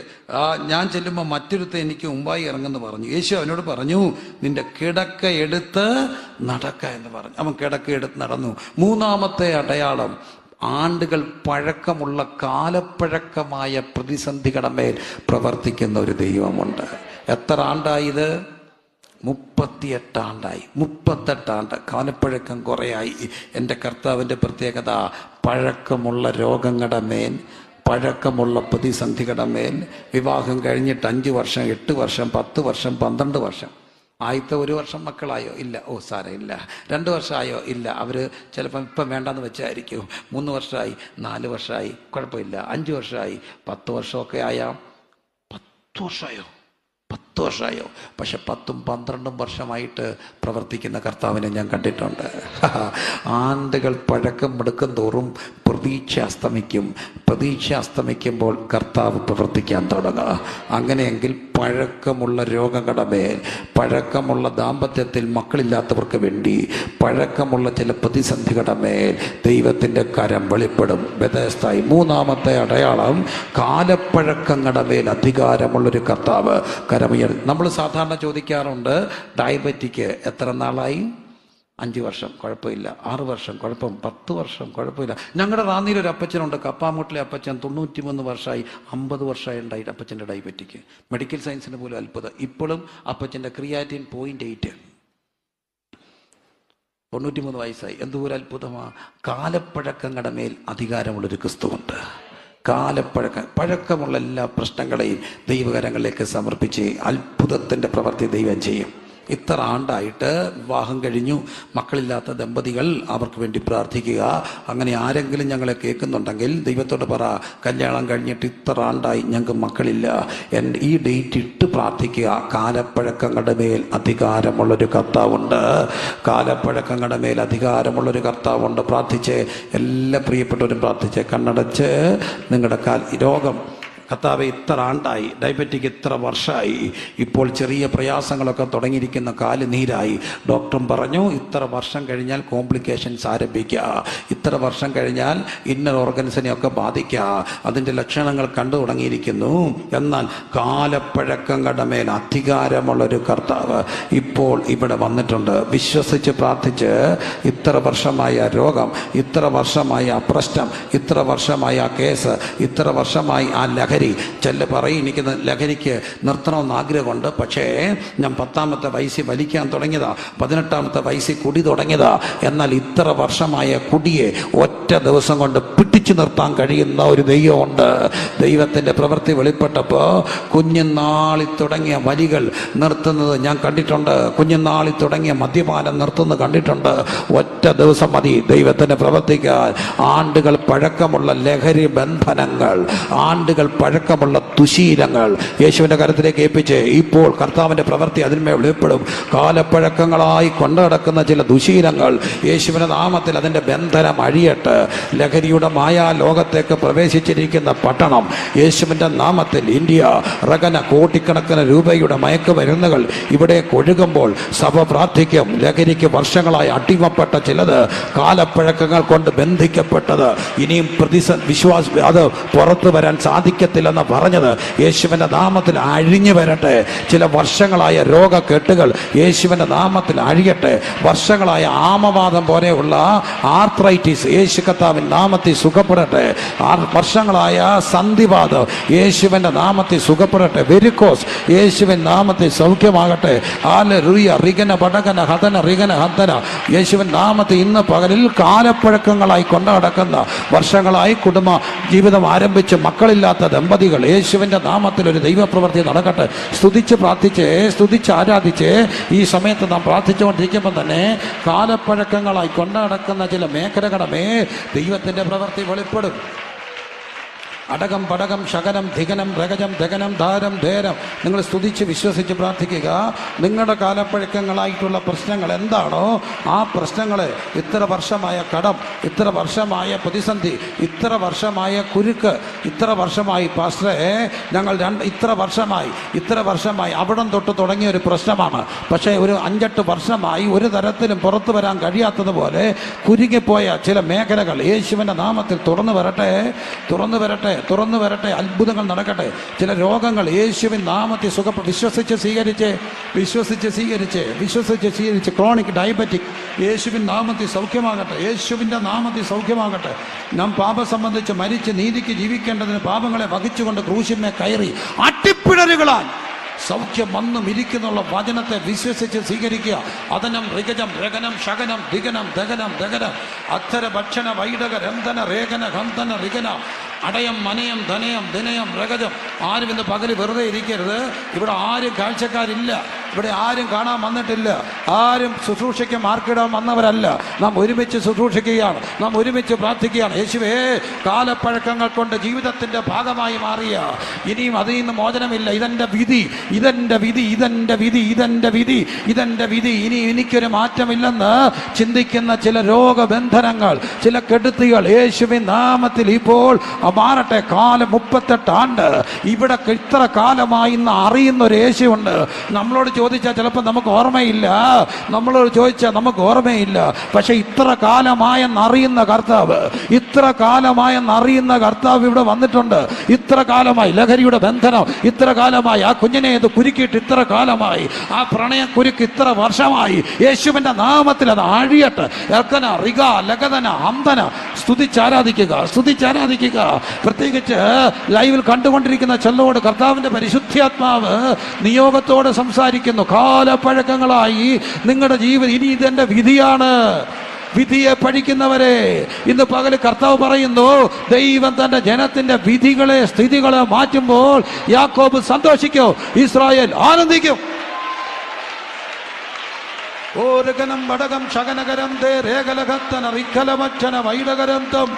ഞാൻ ചെല്ലുമ്പോൾ മറ്റൊരുത്ത എനിക്ക് മുമ്പായി ഇറങ്ങുമെന്ന് പറഞ്ഞു. യേശു അവനോട് പറഞ്ഞു, നിന്റെ കിടക്ക എടുത്ത് നടക്ക എന്ന് പറഞ്ഞു. അവൻ കിടക്ക എടുത്ത് നടന്നു. മൂന്നാമത്തെ അടയാളം, ആണ്ടുകൾ പഴക്കമുള്ള കാലപ്പഴക്കമായ പ്രതിസന്ധികളുടെ മേൽ പ്രവർത്തിക്കുന്ന ഒരു ദൈവമുണ്ട്. എത്ര ആണ്ടായത്? 38 ആണ്ടായി. 38 ആണ്ട്. കാലപ്പഴക്കം കുറയായി. എൻ്റെ കർത്താവിൻ്റെ പ്രത്യേകത, പഴക്കമുള്ള രോഗങ്ങളുടെ മേൽ, പഴക്കമുള്ള പ്രതിസന്ധികളുടെ മേൽ വിവാഹം കഴിഞ്ഞിട്ട് 5 വർഷം, 8 വർഷം, 10 വർഷം, 12 വർഷം, ആദ്യത്തെ 1 വർഷം മക്കളായോ? ഇല്ല. ഓ സാരേ ഇല്ല. 2 വർഷമായോ? ഇല്ല. അവർ ചിലപ്പം ഇപ്പം വേണ്ടാന്ന് വെച്ചായിരിക്കും. 3 വർഷമായി, 4 വർഷമായി, കുഴപ്പമില്ല. 5 വർഷമായി, 10 വർഷമൊക്കെ ആയാം. 10 വർഷമായോ? 10 വർഷമായോ? പക്ഷെ 10ഉം 12ഉം വർഷമായിട്ട് പ്രവർത്തിക്കുന്ന കർത്താവിനെ ഞാൻ കണ്ടിട്ടുണ്ട്. ആണ്ടുകൾ പഴക്കം എടുക്കും തോറും പ്രതീക്ഷ അസ്തമിക്കും. പ്രതീക്ഷ അസ്തമിക്കുമ്പോൾ കർത്താവ് പ്രവർത്തിക്കാൻ തുടങ്ങുക. അങ്ങനെയെങ്കിൽ പഴക്കമുള്ള രോഗങ്ങളുടെ മേൽ, പഴക്കമുള്ള ദാമ്പത്യത്തിൽ മക്കളില്ലാത്തവർക്ക് വേണ്ടി, പഴക്കമുള്ള ചില പ്രതിസന്ധികളുടെ മേൽ ദൈവത്തിൻ്റെ കരം വെളിപ്പെടും. ബെഥെസ്ദായി 3ാമത്തെ അടയാളം, കാലപ്പഴക്കങ്ങളുടെ മേൽ അധികാരമുള്ളൊരു കർത്താവ് കരമുയർ. നമ്മൾ സാധാരണ ചോദിക്കാറുണ്ട്, ഡയബറ്റിക്ക് എത്ര നാളായി? 5 വർഷം, കുഴപ്പമില്ല. 6 വർഷം, കുഴപ്പം. 10 വർഷം, കുഴപ്പമില്ല. ഞങ്ങളുടെ റാന്നിയിലൊരു അപ്പച്ചനുണ്ട്, കപ്പാമുട്ടിലെ അപ്പച്ചൻ, 93 വർഷമായി, 50 വർഷമായി ഉണ്ടായി അപ്പച്ചൻ്റെ ഡയബറ്റിക്ക്. മെഡിക്കൽ സയൻസിന് പോലും അത്ഭുതം. ഇപ്പോഴും അപ്പച്ചൻ്റെ ക്രിയാറ്റിൻ 0.8, 93 വയസ്സായി. എന്തുപോലെ അത്ഭുതമാണ്! കാലപ്പഴക്കങ്ങളുടെ മേൽ അധികാരമുള്ളൊരു ക്രിസ്തുവുണ്ട്. പഴക്കമുള്ള എല്ലാ പ്രശ്നങ്ങളെയും ദൈവകരങ്ങളിലേക്ക് സമർപ്പിച്ച് അത്ഭുതത്തിൻ്റെ പ്രവൃത്തി ദൈവം ചെയ്യും. ഇത്ര ആണ്ടായിട്ട് വിവാഹം കഴിഞ്ഞു, മക്കളില്ലാത്ത ദമ്പതികൾ, അവർക്ക് വേണ്ടി പ്രാർത്ഥിക്കുക. അങ്ങനെ ആരെങ്കിലും ഞങ്ങളെ കേൾക്കുന്നുണ്ടെങ്കിൽ ദൈവത്തോട് പറ, കല്യാണം കഴിഞ്ഞിട്ട് ഇത്ര ആണ്ടായി ഞങ്ങൾക്ക് മക്കളില്ല, ഈ ഡേറ്റ് ഇട്ട് പ്രാർത്ഥിക്കുക. കാലപ്പഴക്കങ്ങളുടെ മേൽ അധികാരമുള്ളൊരു കർത്താവുണ്ട്. കാലപ്പഴക്കങ്ങളുടെ മേൽ അധികാരമുള്ളൊരു കർത്താവുണ്ട്. പ്രാർത്ഥിച്ച്, എല്ലാ പ്രിയപ്പെട്ടവരും പ്രാർത്ഥിച്ച്, കണ്ണടച്ച് നിങ്ങളുടെ രോഗം, കർത്താവെ ഇത്ര ആണ്ടായി, ഡയബറ്റിക് ഇത്ര വർഷമായി, ഇപ്പോൾ ചെറിയ പ്രയാസങ്ങളൊക്കെ തുടങ്ങിയിരിക്കുന്ന, കാല് നീരായി, ഡോക്ടറും പറഞ്ഞു ഇത്ര വർഷം കഴിഞ്ഞാൽ കോംപ്ലിക്കേഷൻസ് ആരംഭിക്കുക, ഇത്ര വർഷം കഴിഞ്ഞാൽ ഇന്നർ ഓർഗൻസിനെയൊക്കെ ബാധിക്കുക, അതിൻ്റെ ലക്ഷണങ്ങൾ കണ്ടു തുടങ്ങിയിരിക്കുന്നു. എന്നാൽ കാലപ്പഴക്കങ്ങളുടെ മേൽ അധികാരമുള്ളൊരു കർത്താവ് ഇപ്പോൾ ഇവിടെ വന്നിട്ടുണ്ട്. വിശ്വസിച്ച് പ്രാർത്ഥിച്ച്, ഇത്ര വർഷമായ രോഗം, ഇത്ര വർഷമായ പ്രശ്നം, ഇത്ര വർഷമായ കേസ്, ഇത്ര വർഷമായി ആ ലഹരി. ചെല്ല പറയും, എനിക്ക് ലഹരിക്ക് നിർത്തണമെന്ന് ആഗ്രഹമുണ്ട്, പക്ഷേ ഞാൻ 10ാമത്തെ വയസ്സിൽ വലിക്കാൻ തുടങ്ങിയതാ, 18ാമത്തെ വയസ്സിൽ കുടി തുടങ്ങിയതാ. എന്നാൽ ഇത്ര വർഷമായ കുടിയെ ഒറ്റ ദിവസം കൊണ്ട് പിടിച്ചു നിർത്താൻ കഴിയുന്ന ഒരു ദൈവമുണ്ട്. ദൈവത്തിൻ്റെ പ്രവൃത്തി വെളിപ്പെട്ടപ്പോൾ കുഞ്ഞുനാളിൽ തുടങ്ങിയ വലികൾ നിർത്തുന്നത് ഞാൻ കണ്ടിട്ടുണ്ട്. കുഞ്ഞുനാളിൽ തുടങ്ങിയ മദ്യപാനം നിർത്തുന്നത് കണ്ടിട്ടുണ്ട്. ഒറ്റ ദിവസം മതി ദൈവത്തിൻ്റെ പ്രവർത്തിക്കാൻ. ആണ്ടുകൾ പഴക്കമുള്ള ലഹരി ബന്ധനങ്ങൾ, ആണ്ടുകൾ പഴക്കമുള്ള ദുശീലങ്ങൾ യേശുവിൻ്റെ കരത്തിലേക്ക് ഏൽപ്പിച്ച് ഇപ്പോൾ കർത്താവിൻ്റെ പ്രവൃത്തി അതിന്മേൽ വെളിപ്പെടും. കാലപ്പഴക്കങ്ങളായി കൊണ്ടുനടക്കുന്ന ചില ദുശീലങ്ങൾ യേശുവിൻ്റെ നാമത്തിൽ അതിൻ്റെ ബന്ധനം അഴിയട്ടെ. ലഹരിയുടെ മായാ ലോകത്തേക്ക് പ്രവേശിച്ചിരിക്കുന്ന പട്ടണം യേശുവിൻ്റെ നാമത്തിൽ, ഇന്ത്യ റകന, കോടിക്കണക്കിന് രൂപയുടെ മയക്കുമരുന്നുകൾ ഇവിടെ ഒഴുകുമ്പോൾ സഭ പ്രാർത്ഥിക്കും. ലഹരിക്ക് വർഷങ്ങളായി അടിമപ്പെട്ട ചിലത്, കാലപ്പഴക്കങ്ങൾ കൊണ്ട് ബന്ധിക്കപ്പെട്ടത്, ഇനിയും വിശ്വാസം അത് പുറത്തു വരാൻ സാധിക്കത്തില്ലെന്ന് പറഞ്ഞത് യേശുവിൻ്റെ നാമത്തിൽ അഴിഞ്ഞു വരട്ടെ. ചില വർഷങ്ങളായ രോഗക്കെട്ടുകൾ യേശുവിൻ്റെ നാമത്തിൽ അഴിയട്ടെ. വർഷങ്ങളായ ആമവാദം പോലെയുള്ള ആർത്രൈറ്റിസ് യേശു കർത്താവിൻ്റെ നാമത്തിൽ സുഖപ്പെടട്ടെ. വർഷങ്ങളായ സന്ധിവാദം യേശുവിൻ്റെ നാമത്തിൽ സുഖപ്പെടട്ടെ. വെരിക്കോസ് യേശുവിൻ നാമത്തിൽ സൗഖ്യമാകട്ടെ. ഹല്ലേലൂയ. റിഗന പടകന ഹതന റിഗന ഹതന യേശുവിൻ നാമത്തിൽ ഇന്ന് പകലിൽ കാലപ്പഴക്കങ്ങളായി കൊണ്ടു നടക്കുന്ന, വർഷങ്ങളായി കുടുംബ ജീവിതം ആരംഭിച്ച് മക്കളില്ലാത്ത ദമ്പതികൾ, യേശുവിൻ്റെ നാമത്തിൽ ഒരു ദൈവപ്രവൃത്തി നടക്കട്ടെ. സ്തുതിച്ച് പ്രാർത്ഥിച്ച്, സ്തുതിച്ച് ആരാധിച്ച് ഈ സമയത്ത് നാം പ്രാർത്ഥിച്ചുകൊണ്ടിരിക്കുമ്പോൾ തന്നെ കാലപ്പഴക്കങ്ങളായി കൊണ്ടു നടക്കുന്ന ചില മേഖലകളുടെ ദൈവത്തിൻ്റെ പ്രവൃത്തി വെളിപ്പെടും. അടകം പടകം ശകനം ധികനം രഗജം ദഗനം ധാരം ധേരം. നിങ്ങൾ സ്തുതിച്ച് വിശ്വസിച്ച് പ്രാർത്ഥിക്കുക. നിങ്ങളുടെ കാലപ്പഴക്കങ്ങളായിട്ടുള്ള പ്രശ്നങ്ങൾ എന്താണോ ആ പ്രശ്നങ്ങളെ, ഇത്ര വർഷമായ കടം, ഇത്ര വർഷമായ പ്രതിസന്ധി, ഇത്ര വർഷമായ കുരുക്ക്, ഇത്ര വർഷമായി പാസ്റ്ററെ ഞങ്ങൾ ഇത്ര വർഷമായി അവിടം തൊട്ട് തുടങ്ങിയ ഒരു പ്രശ്നമാണ്. പക്ഷേ ഒരു 5-8 വർഷമായി ഒരു തരത്തിലും പുറത്തു വരാൻ കഴിയാത്തതുപോലെ കുരുങ്ങിപ്പോയ ചില മേഖലകൾ യേശുവിൻ്റെ നാമത്തിൽ തുറന്നു വരട്ടെ. അത്ഭുതങ്ങൾ നടക്കട്ടെ. ചില രോഗങ്ങൾ യേശുവിൻ നാമത്തിൽ വിശ്വസിച്ച് സ്വീകരിച്ച് ക്രോണിക് ഡയബറ്റിക് യേശുവിൻ നാമത്തിൽ സൗഖ്യമാകട്ടെ. നാം പാപം സംബന്ധിച്ച് മരിച്ച് നീതിക്ക് ജീവിക്കേണ്ടതിന് പാപങ്ങളെ വഹിച്ചുകൊണ്ട് ക്രൂശിന്മേൽ കയറി അട്ടിപ്പിടലുകളാൽ സൗഖ്യം വന്നും ഇരിക്കുന്നുള്ള വചനത്തെ വിശ്വസിച്ച് സ്വീകരിക്കുക. അതനം ഋഗജം രഗനം ശകനം ധിഗനം ദഗനം ദഗനം അത്തര ഭക്ഷണ വൈഡക രന്ധന രേഖന ഹന്തന ഋഗന അടയം, മനയം, ധനയം, ദിനയം, രഗജം. ആരും ഇന്ന് പകല് വെറുതെ ഇരിക്കരുത്. ഇവിടെ ആരും കാഴ്ചക്കാരില്ല, ഇവിടെ ആരും കാണാൻ വന്നിട്ടില്ല, ആരും ശുശ്രൂഷയ്ക്ക് മാർക്കിടാൻ വന്നവരല്ല. നാം ഒരുമിച്ച് ശുശ്രൂഷിക്കുകയാണ്, നാം ഒരുമിച്ച് പ്രാർത്ഥിക്കുകയാണ്. യേശുവേ, കാലപ്പഴക്കങ്ങൾ കൊണ്ട് ജീവിതത്തിന്റെ ഭാഗമായി മാറിയ ഇനിയും അതിൽ നിന്ന് മോചനമില്ല. ഇതെന്റെ വിധി, ഇതെന്റെ വിധി, ഇതെന്റെ വിധി, ഇതെന്റെ വിധി, ഇതെന്റെ വിധി, ഇനി എനിക്കൊരു മാറ്റമില്ലെന്ന് ചിന്തിക്കുന്ന ചില രോഗബന്ധനങ്ങൾ, ചില കെടുത്തികൾ യേശുവിൻ നാമത്തിൽ ഇപ്പോൾ മാറട്ടെ. കാലം 38 ആണ്ട് ഇവിടെ ഇത്ര കാലമായി ഇന്ന് അറിയുന്ന ഒരു യേശുവുണ്ട്. നമ്മളോട് ചോദിച്ചാൽ ചിലപ്പോൾ നമുക്ക് ഓർമ്മയില്ല, നമ്മളോട് ചോദിച്ചാൽ നമുക്ക് ഓർമ്മയില്ല. പക്ഷെ ഇത്ര കാലമായെന്നറിയുന്ന കർത്താവ്, ഇത്ര കാലമായെന്നറിയുന്ന കർത്താവ് ഇവിടെ വന്നിട്ടുണ്ട്. ഇത്ര കാലമായി ലഹരിയുടെ ബന്ധനം, ഇത്ര കാലമായി ആ കുഞ്ഞിനെ ഇത് കുരുക്കിയിട്ട് ഇത്ര കാലമായി, ആ പ്രണയ കുരുക്ക് ഇത്ര വർഷമായി. യേശുവിന്റെ നാമത്തിൽ അത് അഴിയട്ടെ. എൽക്കന, റിഗ, ലഗതന, അന്തന. സ്തുതിച്ചാരാധിക്കുക, സ്തുതിച്ചാരാധിക്കുക. പ്രത്യേകിച്ച് ലൈവിൽ കണ്ടുകൊണ്ടിരിക്കുന്ന ചെല്ലോട് കർത്താവിന്റെ പരിശുദ്ധാത്മാവ് നിയോഗത്തോടെ സംസാരിക്കുന്നു. കാലപ്പഴക്കങ്ങളായി നിങ്ങളുടെ ജീവിതം ഇനി ഇതെന്റെ വിധിയാണ്. വിധിയെ പഴിക്കുന്നവരെ ഇന്ന് പകല് കർത്താവ് പറയുന്നു, ദൈവം തന്റെ ജനത്തിന്റെ വിധികളെ, സ്ഥിതികളെ മാറ്റുമ്പോൾ യാക്കോബ് സന്തോഷിക്കും, ഇസ്രായേൽ ആനന്ദിക്കും. ഓരകനം വടകം ശകനകരം തേ രേഖലകത്തന റിക്കലമച്ചന വൈഡകരം തം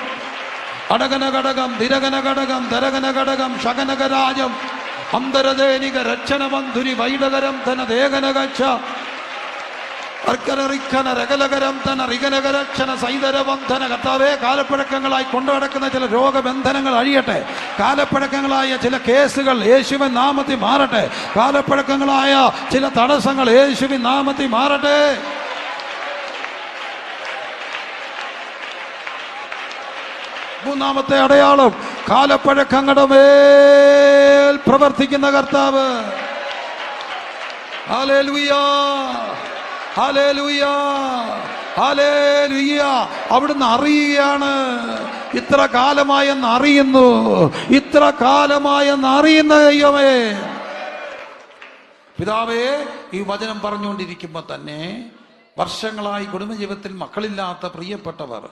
അടകന ഘടകം ദിരകന ഘടകം ദരകന ഘടകം ശകനകരാജം അന്തരദേനിക രക്ഷന ബന്ധുരി വൈഡകരം തന ദേകനകച്ച അർക്കനറിക്കന രകലകരം തന റികനകരക്ഷന സൈതരബന്ധന. കർത്താവേ, കാലപ്പഴക്കങ്ങളായി കൊണ്ടുനടക്കുന്ന ചില രോഗബന്ധനങ്ങൾ അഴിയട്ടെ. കാലപ്പഴക്കങ്ങളായ ചില കേസുകൾ യേശുവിൻ നാമത്തിൽ മാറട്ടെ. കാലപ്പഴക്കങ്ങളായ ചില തടസ്സങ്ങൾ യേശുവിൻ നാമത്തിൽ മാറട്ടെ. മൂന്നാമത്തെ അടയാളം, കാലപ്പഴക്കങ്ങളുടെ മേൽ പ്രവർത്തിക്കുന്ന കർത്താവ്. Hallelujah, hallelujah, hallelujah. അവിടുന്ന് അറിയുകയാണ്, ഇത്ര കാലമായെന്ന് അറിയുന്നു, ഇത്ര കാലമായെന്ന് അറിയുന്ന ദൈവമേ. പിതാവേ, ഈ വചനം പറഞ്ഞുകൊണ്ടിരിക്കുമ്പോൾ തന്നെ വർഷങ്ങളായി കുടുംബജീവിതത്തിൽ മക്കളില്ലാത്ത പ്രിയപ്പെട്ടവർ,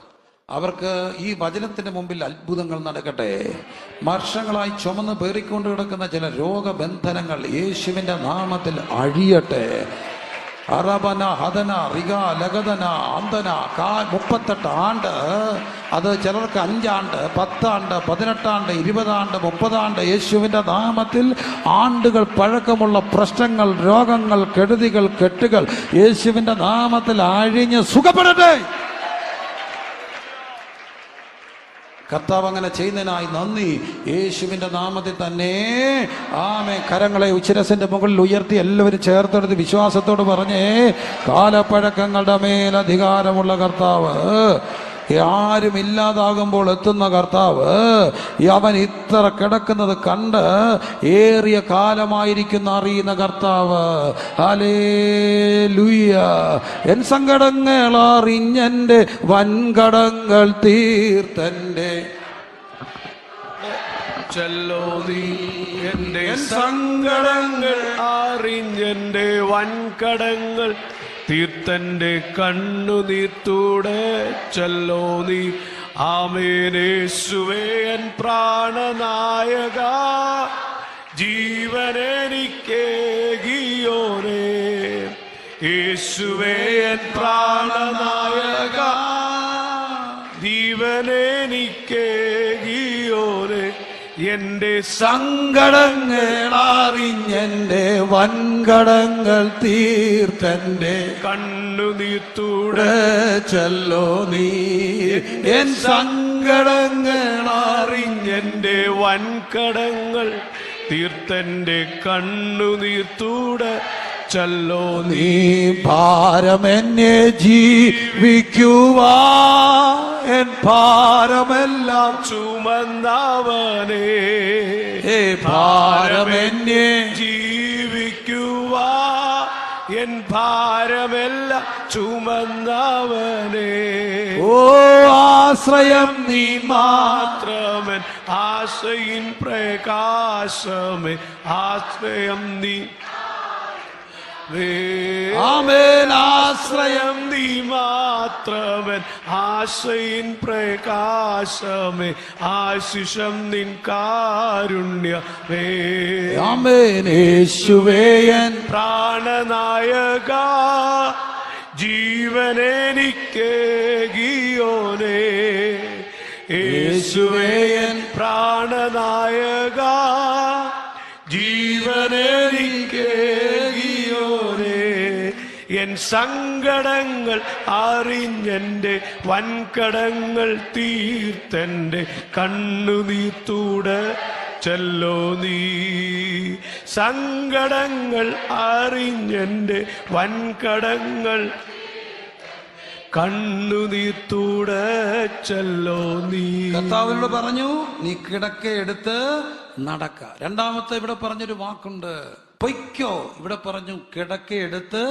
അവർക്ക് ഈ വചനത്തിന്റെ മുമ്പിൽ അത്ഭുതങ്ങൾ നടക്കട്ടെ. വർഷങ്ങളായി ചുമന്ന് പേറിക്കൊണ്ട് കിടക്കുന്ന ചില രോഗബന്ധനങ്ങൾ യേശുവിന്റെ നാമത്തിൽ അഴിയട്ടെ. അറബന, ഹതന, റിഗ, ലഗതന, അന്തന. 38 ആണ്ട്, അത് ചിലർക്ക് 5 ആണ്ട്, 10 ആണ്ട്, 18 ആണ്ട്, 20 ആണ്ട്, 30 ആണ്ട്. യേശുവിൻ്റെ നാമത്തിൽ ആണ്ടുകൾ പഴക്കമുള്ള പ്രശ്നങ്ങൾ, രോഗങ്ങൾ, കെടുതികൾ, കെട്ടുകൾ യേശുവിൻ്റെ നാമത്തിൽ അഴിഞ്ഞ് സുഖപ്പെടട്ടെ. കർത്താവ് അങ്ങനെ ചെയ്യുന്നതിനായി നന്ദി. യേശുവിൻ്റെ നാമത്തിൽ തന്നെ ആമേൻ. കരങ്ങളെ ഉച്ചിരസിന്റെ മുകളിൽ ഉയർത്തി എല്ലാവരും ചേർത്തെടുത്ത് വിശ്വാസത്തോട് പറഞ്ഞേ, കാലപ്പഴക്കങ്ങളുടെ മേൽ അധികാരമുള്ള കർത്താവ്, ആരും ഇല്ലാതാകുമ്പോൾ എത്തുന്ന കർത്താവ്, അവൻ ഇത്ര കിടക്കുന്നത് കണ്ട് ഏറിയ കാലമായിരിക്കുന്ന അറിയുന്ന കർത്താവ്. ഹല്ലേലൂയ. എൻ സങ്കടങ്ങൾ അറിഞ്ഞെൻ്റെ വൻകടങ്ങൾ തീർത്തൻ്റെ ചൊല്ലോ നീ എൻ്റെ സങ്കടങ്ങൾ അറിഞ്ഞെൻ്റെ വൻകടങ്ങൾ തീർത്തൻ്റെ കണ്ണുനീർത്തൂടെ ചൊല്ലോ നീ. ആമേൻ. യേശുവേ എൻ പ്രാണനായക, ജീവനെനിക്കേകിയോനേ. യേശുവേ എൻ പ്രാണനായക, ജീവനെനിക്കേകിയോനേ. എൻ്റെ സങ്കടങ്ങൾ അറിഞ്ഞെൻ്റെ വൻകടങ്ങൾ തീർത്തൻ്റെ കണ്ണുനീർത്തൂടെ ചൊല്ലോ നീ. എൻ സങ്കടങ്ങൾ അറിഞ്ഞെൻ്റെ വൻകടങ്ങൾ തീർത്തൻ്റെ കണ്ണുനീർത്തൂടെ ചൊല്ലോ നീ. ഭാരമെന്നെ ജീവിക്കുവാ എൻ ഭാരമെല്ലാം ചുമന്നവനേ. ഭാരമെന്നെ ജീവിക്കുവാ എൻ ഭാരമെല്ലാം ചുമന്നവനേ. ഓ ആശ്രയം നീ മാത്രമൻ ആശയിൻ പ്രകാശമേ. ആശ്രയം നീ. ആമേൻ. ആശ്രയം നീ മാത്രം മാത്രമൻ ആശയിൻ പ്രകാശമേ ആശിഷം നിൻ കാരുണ്യമേ ആമേൻ യേശുവേയൻ പ്രാണനായക ജീവനെനിക്കേകിയോനേ യേശുവേയൻ പ്രാണനായക ജീവനെനിക്കേകിയോനേ എൻ സങ്കടങ്ങൾ അറിഞ്ഞെന്റെ വൻകടങ്ങൾ തീർത്തെന്റെ കണ്ണുനീർത്തൂടെ ചെല്ലോ നീ സങ്കടങ്ങൾ അറിഞ്ഞെന്റെ വൻകടങ്ങൾ കണ്ണുനീർത്തൂടെ ചെല്ലോ നീ. കർത്താവിനോട് പറഞ്ഞു നീ കിടക്ക എടുത്ത് നടക്ക. രണ്ടാമത്തെ ഇവിടെ പറഞ്ഞൊരു വാക്കുണ്ട്, പൊയ്ക്കോ. ഇവിടെ പറഞ്ഞു കിടക്ക എടുത്ത്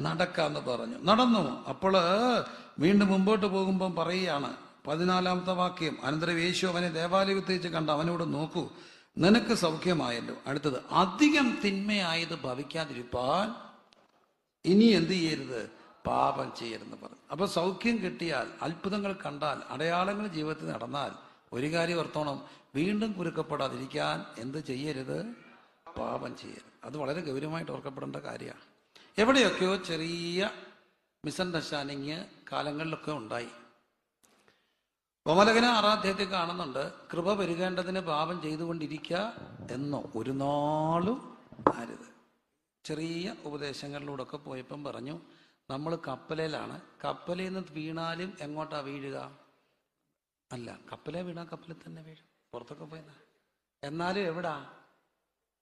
നടക്കാന്ന് പറഞ്ഞു. നടന്നു. അപ്പോൾ വീണ്ടും മുമ്പോട്ട് പോകുമ്പം പറയുകയാണ് 14-ാമത്തെ വാക്യം, അനന്തരം യേശു അവനെ ദേവാലയത്തിൽ വെച്ച് കണ്ട് അവനോട് നോക്കൂ, നിനക്ക് സൗഖ്യമായല്ലോ. അടുത്തത്, അധികം തിന്മയായത് ഭവിക്കാതിരിപ്പാൻ ഇനി എന്ത് ചെയ്യരുത്, പാപം ചെയ്യരുതെന്ന് പറഞ്ഞു. അപ്പൊ സൗഖ്യം കിട്ടിയാൽ, അത്ഭുതങ്ങൾ കണ്ടാൽ, അടയാളങ്ങൾ ജീവിതത്തിൽ നടന്നാൽ ഒരു കാര്യം ഓർത്തോണം, വീണ്ടും കുരുക്കപ്പെടാതിരിക്കാൻ എന്ത് ചെയ്യരുത്, പാപം ചെയ്യരുത്. അത് വളരെ ഗൗരവമായിട്ട് ഓർക്കപ്പെടേണ്ട കാര്യമാണ്. എവിടെയൊക്കെയോ ചെറിയ മിസ്അണ്ടർസ്റ്റാൻഡിങ് കാലങ്ങളിലൊക്കെ ഉണ്ടായി. റോമലേഖനം 6-ാം അധ്യായത്തിൽ കാണുന്നുണ്ട്, കൃപ പെരുകേണ്ടതിന് പാപം ചെയ്തുകൊണ്ടിരിക്കുക എന്നോ ഒരു നാളും അരുത്. ചെറിയ ഉപദേശങ്ങളിലൂടെ ഒക്കെ പോയപ്പം പറഞ്ഞു, നമ്മൾ കപ്പലിലാണ്, കപ്പലിൽ നിന്ന് വീണാലും എങ്ങോട്ടാ വീഴുക, അല്ല കപ്പലേ വീണാൽ കപ്പലിൽ തന്നെ വീഴും, പുറത്തൊക്കെ പോയിന്നാ. എന്നാലും എവിടാ,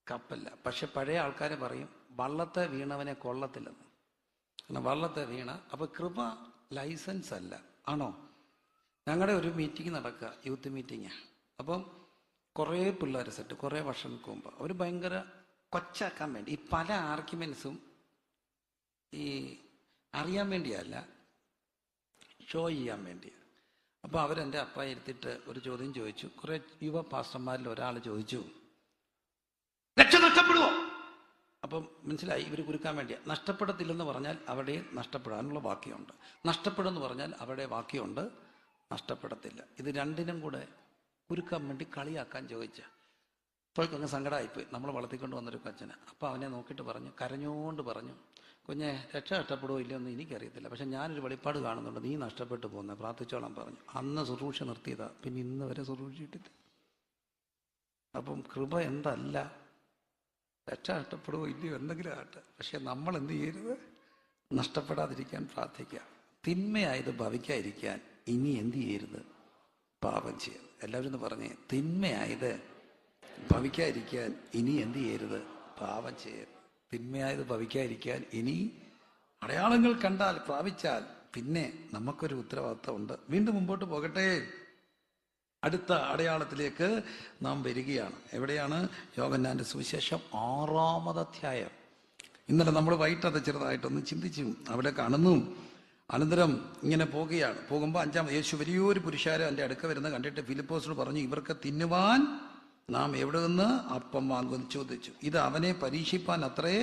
കപ്പലില്ല. പക്ഷെ പഴയ ആൾക്കാർ പറയും വള്ളത്തെ വീണവനെ കൊള്ളത്തില്ലെന്ന്. കാരണം വള്ളത്തെ വീണ, അപ്പൊ കൃപ ലൈസൻസ് അല്ല. ആണോ? ഞങ്ങളുടെ ഒരു മീറ്റിംഗ് നടക്കുക, യൂത്ത് മീറ്റിംഗ്. അപ്പം കുറേ പിള്ളേർ സെറ്റ്, കുറേ വർഷങ്ങൾക്ക് മുമ്പ് അവർ ഭയങ്കര കൊച്ചാക്കാൻ വേണ്ടി ഈ പല ആർഗ്യുമെന്റ്സും ഈ അറിയാൻ വേണ്ടിയല്ല, ഷോ ചെയ്യാൻ വേണ്ടിയാണ്. അപ്പോൾ അവരെൻ്റെ അപ്പായി ഇരുത്തിയിട്ട് ഒരു ചോദ്യം ചോദിച്ചു. കുറേ യുവ പാസ്റ്റർമാരിൽ ഒരാൾ ചോദിച്ചു, രക്ഷ നഷ്ടപ്പെടുവോ? അപ്പം മനസ്സിലായി ഇവർ കുരുക്കാൻ വേണ്ടിയാണ്. നഷ്ടപ്പെടത്തില്ലെന്ന് പറഞ്ഞാൽ അവിടെ നഷ്ടപ്പെടാനുള്ള വാക്യമുണ്ട്, നഷ്ടപ്പെടുമെന്ന് പറഞ്ഞാൽ അവിടെ വാക്യമുണ്ട് നഷ്ടപ്പെടത്തില്ല. ഇത് രണ്ടിനും കൂടെ കുരുക്കാൻ വേണ്ടി കളിയാക്കാൻ ചോദിച്ച അപ്പോഴേക്കങ്ങ് സങ്കടമായിപ്പോയി. നമ്മൾ വളർത്തിക്കൊണ്ട് വന്നൊരു കൊച്ചനെ. അപ്പം അവനെ നോക്കിയിട്ട് പറഞ്ഞു, കരഞ്ഞുകൊണ്ട് പറഞ്ഞു, കുഞ്ഞെ രക്ഷ നഷ്ടപ്പെടുമോ ഇല്ലയോ എന്ന് എനിക്കറിയത്തില്ല, പക്ഷെ ഞാനൊരു വെളിപ്പാട് കാണുന്നുണ്ട്, നീ നഷ്ടപ്പെട്ടു പോകുന്നത്, പ്രാർത്ഥിച്ചോളാൻ പറഞ്ഞു. അന്ന് ശുശ്രൂഷ നിർത്തിയതാ, പിന്നെ ഇന്ന് വരെ ശുശ്രൂഷിച്ചിട്ടില്ല. അപ്പം കൃപ എന്തല്ല, രക്ഷ നഷ്ടപ്പെടുമോ ഇല്ലയോ എന്തെങ്കിലും ആട്ടെ, പക്ഷെ നമ്മൾ എന്ത് ചെയ്യരുത്, നഷ്ടപ്പെടാതിരിക്കാൻ പ്രാർത്ഥിക്കുക. തിന്മയായത് ഭവിക്കാതിരിക്കാൻ ഇനി എന്ത് ചെയ്യരുത്, പാപം ചെയ്യരുത്. എല്ലാവരും ഒന്ന് പറഞ്ഞേ, തിന്മയായത് ഭവിക്കാതിരിക്കാൻ ഇനി എന്ത് ചെയ്യരുത്, പാപം ചെയ്യരുത്. തിന്മയായത് ഭവിക്കാതിരിക്കാൻ ഇനി അടയാളങ്ങൾ കണ്ടാൽ പ്രാപിച്ചാൽ പിന്നെ നമുക്കൊരു ഉത്തരവാദിത്വം ഉണ്ട്. വീണ്ടും മുമ്പോട്ട് പോകട്ടെ. അടുത്ത അടയാളത്തിലേക്ക് നാം വരികയാണ്. എവിടെയാണ്? യോഹന്നാന്റെ സുവിശേഷം 6-ാമത് അധ്യായം. ഇന്നലെ നമ്മൾ വൈകിട്ടത് ചെറുതായിട്ടൊന്ന് ചിന്തിച്ചു. അവിടെ കാണുന്നു, അനന്തരം ഇങ്ങനെ പോകുകയാണ്. പോകുമ്പോൾ 5-ാമത് യേശു വലിയൊരു പുരുഷാരം എൻ്റെ അടുക്ക വരുന്ന കണ്ടിട്ട് ഫിലിപ്പോസിനോട് പറഞ്ഞു, ഇവർക്ക് തിന്നുവാൻ നാം എവിടെ നിന്ന് അപ്പം വാങ്ങുമെന്ന് ചോദിച്ചു. ഇത് അവനെ പരീക്ഷിപ്പാൻ അത്രേ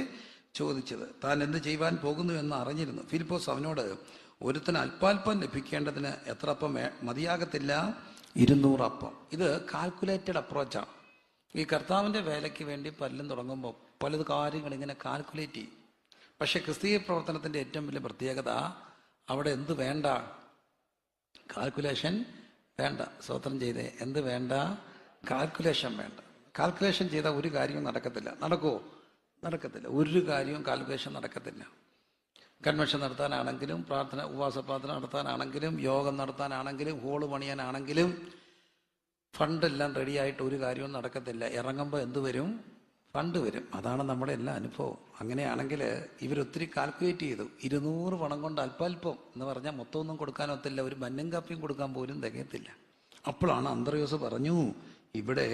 ചോദിച്ചത്. താൻ എന്ത് ചെയ്യുവാൻ പോകുന്നു എന്ന് അറിഞ്ഞിരുന്നു. ഫിലിപ്പോസ് അവനോട്, ഒരുത്തിന് അല്പാൽപ്പം ലഭിക്കേണ്ടതിന് എത്ര അപ്പം മതിയാകത്തില്ല? 200 അപ്പം. ഇത് കാൽക്കുലേറ്റഡ് അപ്രോച്ചാണ്. ഈ കർത്താവിൻ്റെ വേലയ്ക്ക് വേണ്ടി പലരും തുടങ്ങുമ്പോൾ പല കാര്യങ്ങൾ ഇങ്ങനെ കാൽക്കുലേറ്റ് ചെയ്യും. പക്ഷെ ക്രിസ്തീയ പ്രവർത്തനത്തിൻ്റെ ഏറ്റവും വലിയ പ്രത്യേകത, അവിടെ എന്ത് വേണ്ട? കാൽക്കുലേഷൻ വേണ്ട. സ്തോത്രം ചെയ്തേ. എന്ത് വേണ്ട? കാൽക്കുലേഷൻ വേണ്ട. കാൽക്കുലേഷൻ ചെയ്താൽ ഒരു കാര്യവും നടക്കത്തില്ല. നടക്കുമോ? നടക്കത്തില്ല. ഒരു കാര്യവും കാൽക്കുലേഷൻ നടക്കത്തില്ല. കൺവെൻഷൻ നടത്താനാണെങ്കിലും, പ്രാർത്ഥന ഉപവാസ പ്രാർത്ഥന നടത്താനാണെങ്കിലും, യോഗം നടത്താനാണെങ്കിലും, ഹോള് പണിയാനാണെങ്കിലും ഫണ്ടെല്ലാം റെഡിയായിട്ട് ഒരു കാര്യവും നടക്കത്തില്ല. ഇറങ്ങുമ്പോൾ എന്ത് വരും? ഫണ്ട് വരും. അതാണ് നമ്മുടെ എല്ലാ അനുഭവം. അങ്ങനെയാണെങ്കിൽ ഇവരൊത്തിരി കാൽക്കുലേറ്റ് ചെയ്തു. 200 പണം കൊണ്ട് അല്പാൽപ്പം എന്ന് പറഞ്ഞാൽ മൊത്തമൊന്നും കൊടുക്കാനൊത്തില്ല, ഒരു മഞ്ഞം കാപ്പിയും കൊടുക്കാൻ പോലും തികയത്തില്ല. അപ്പോഴാണ് അന്ത്രയോസ് പറഞ്ഞു, ഇവിടെ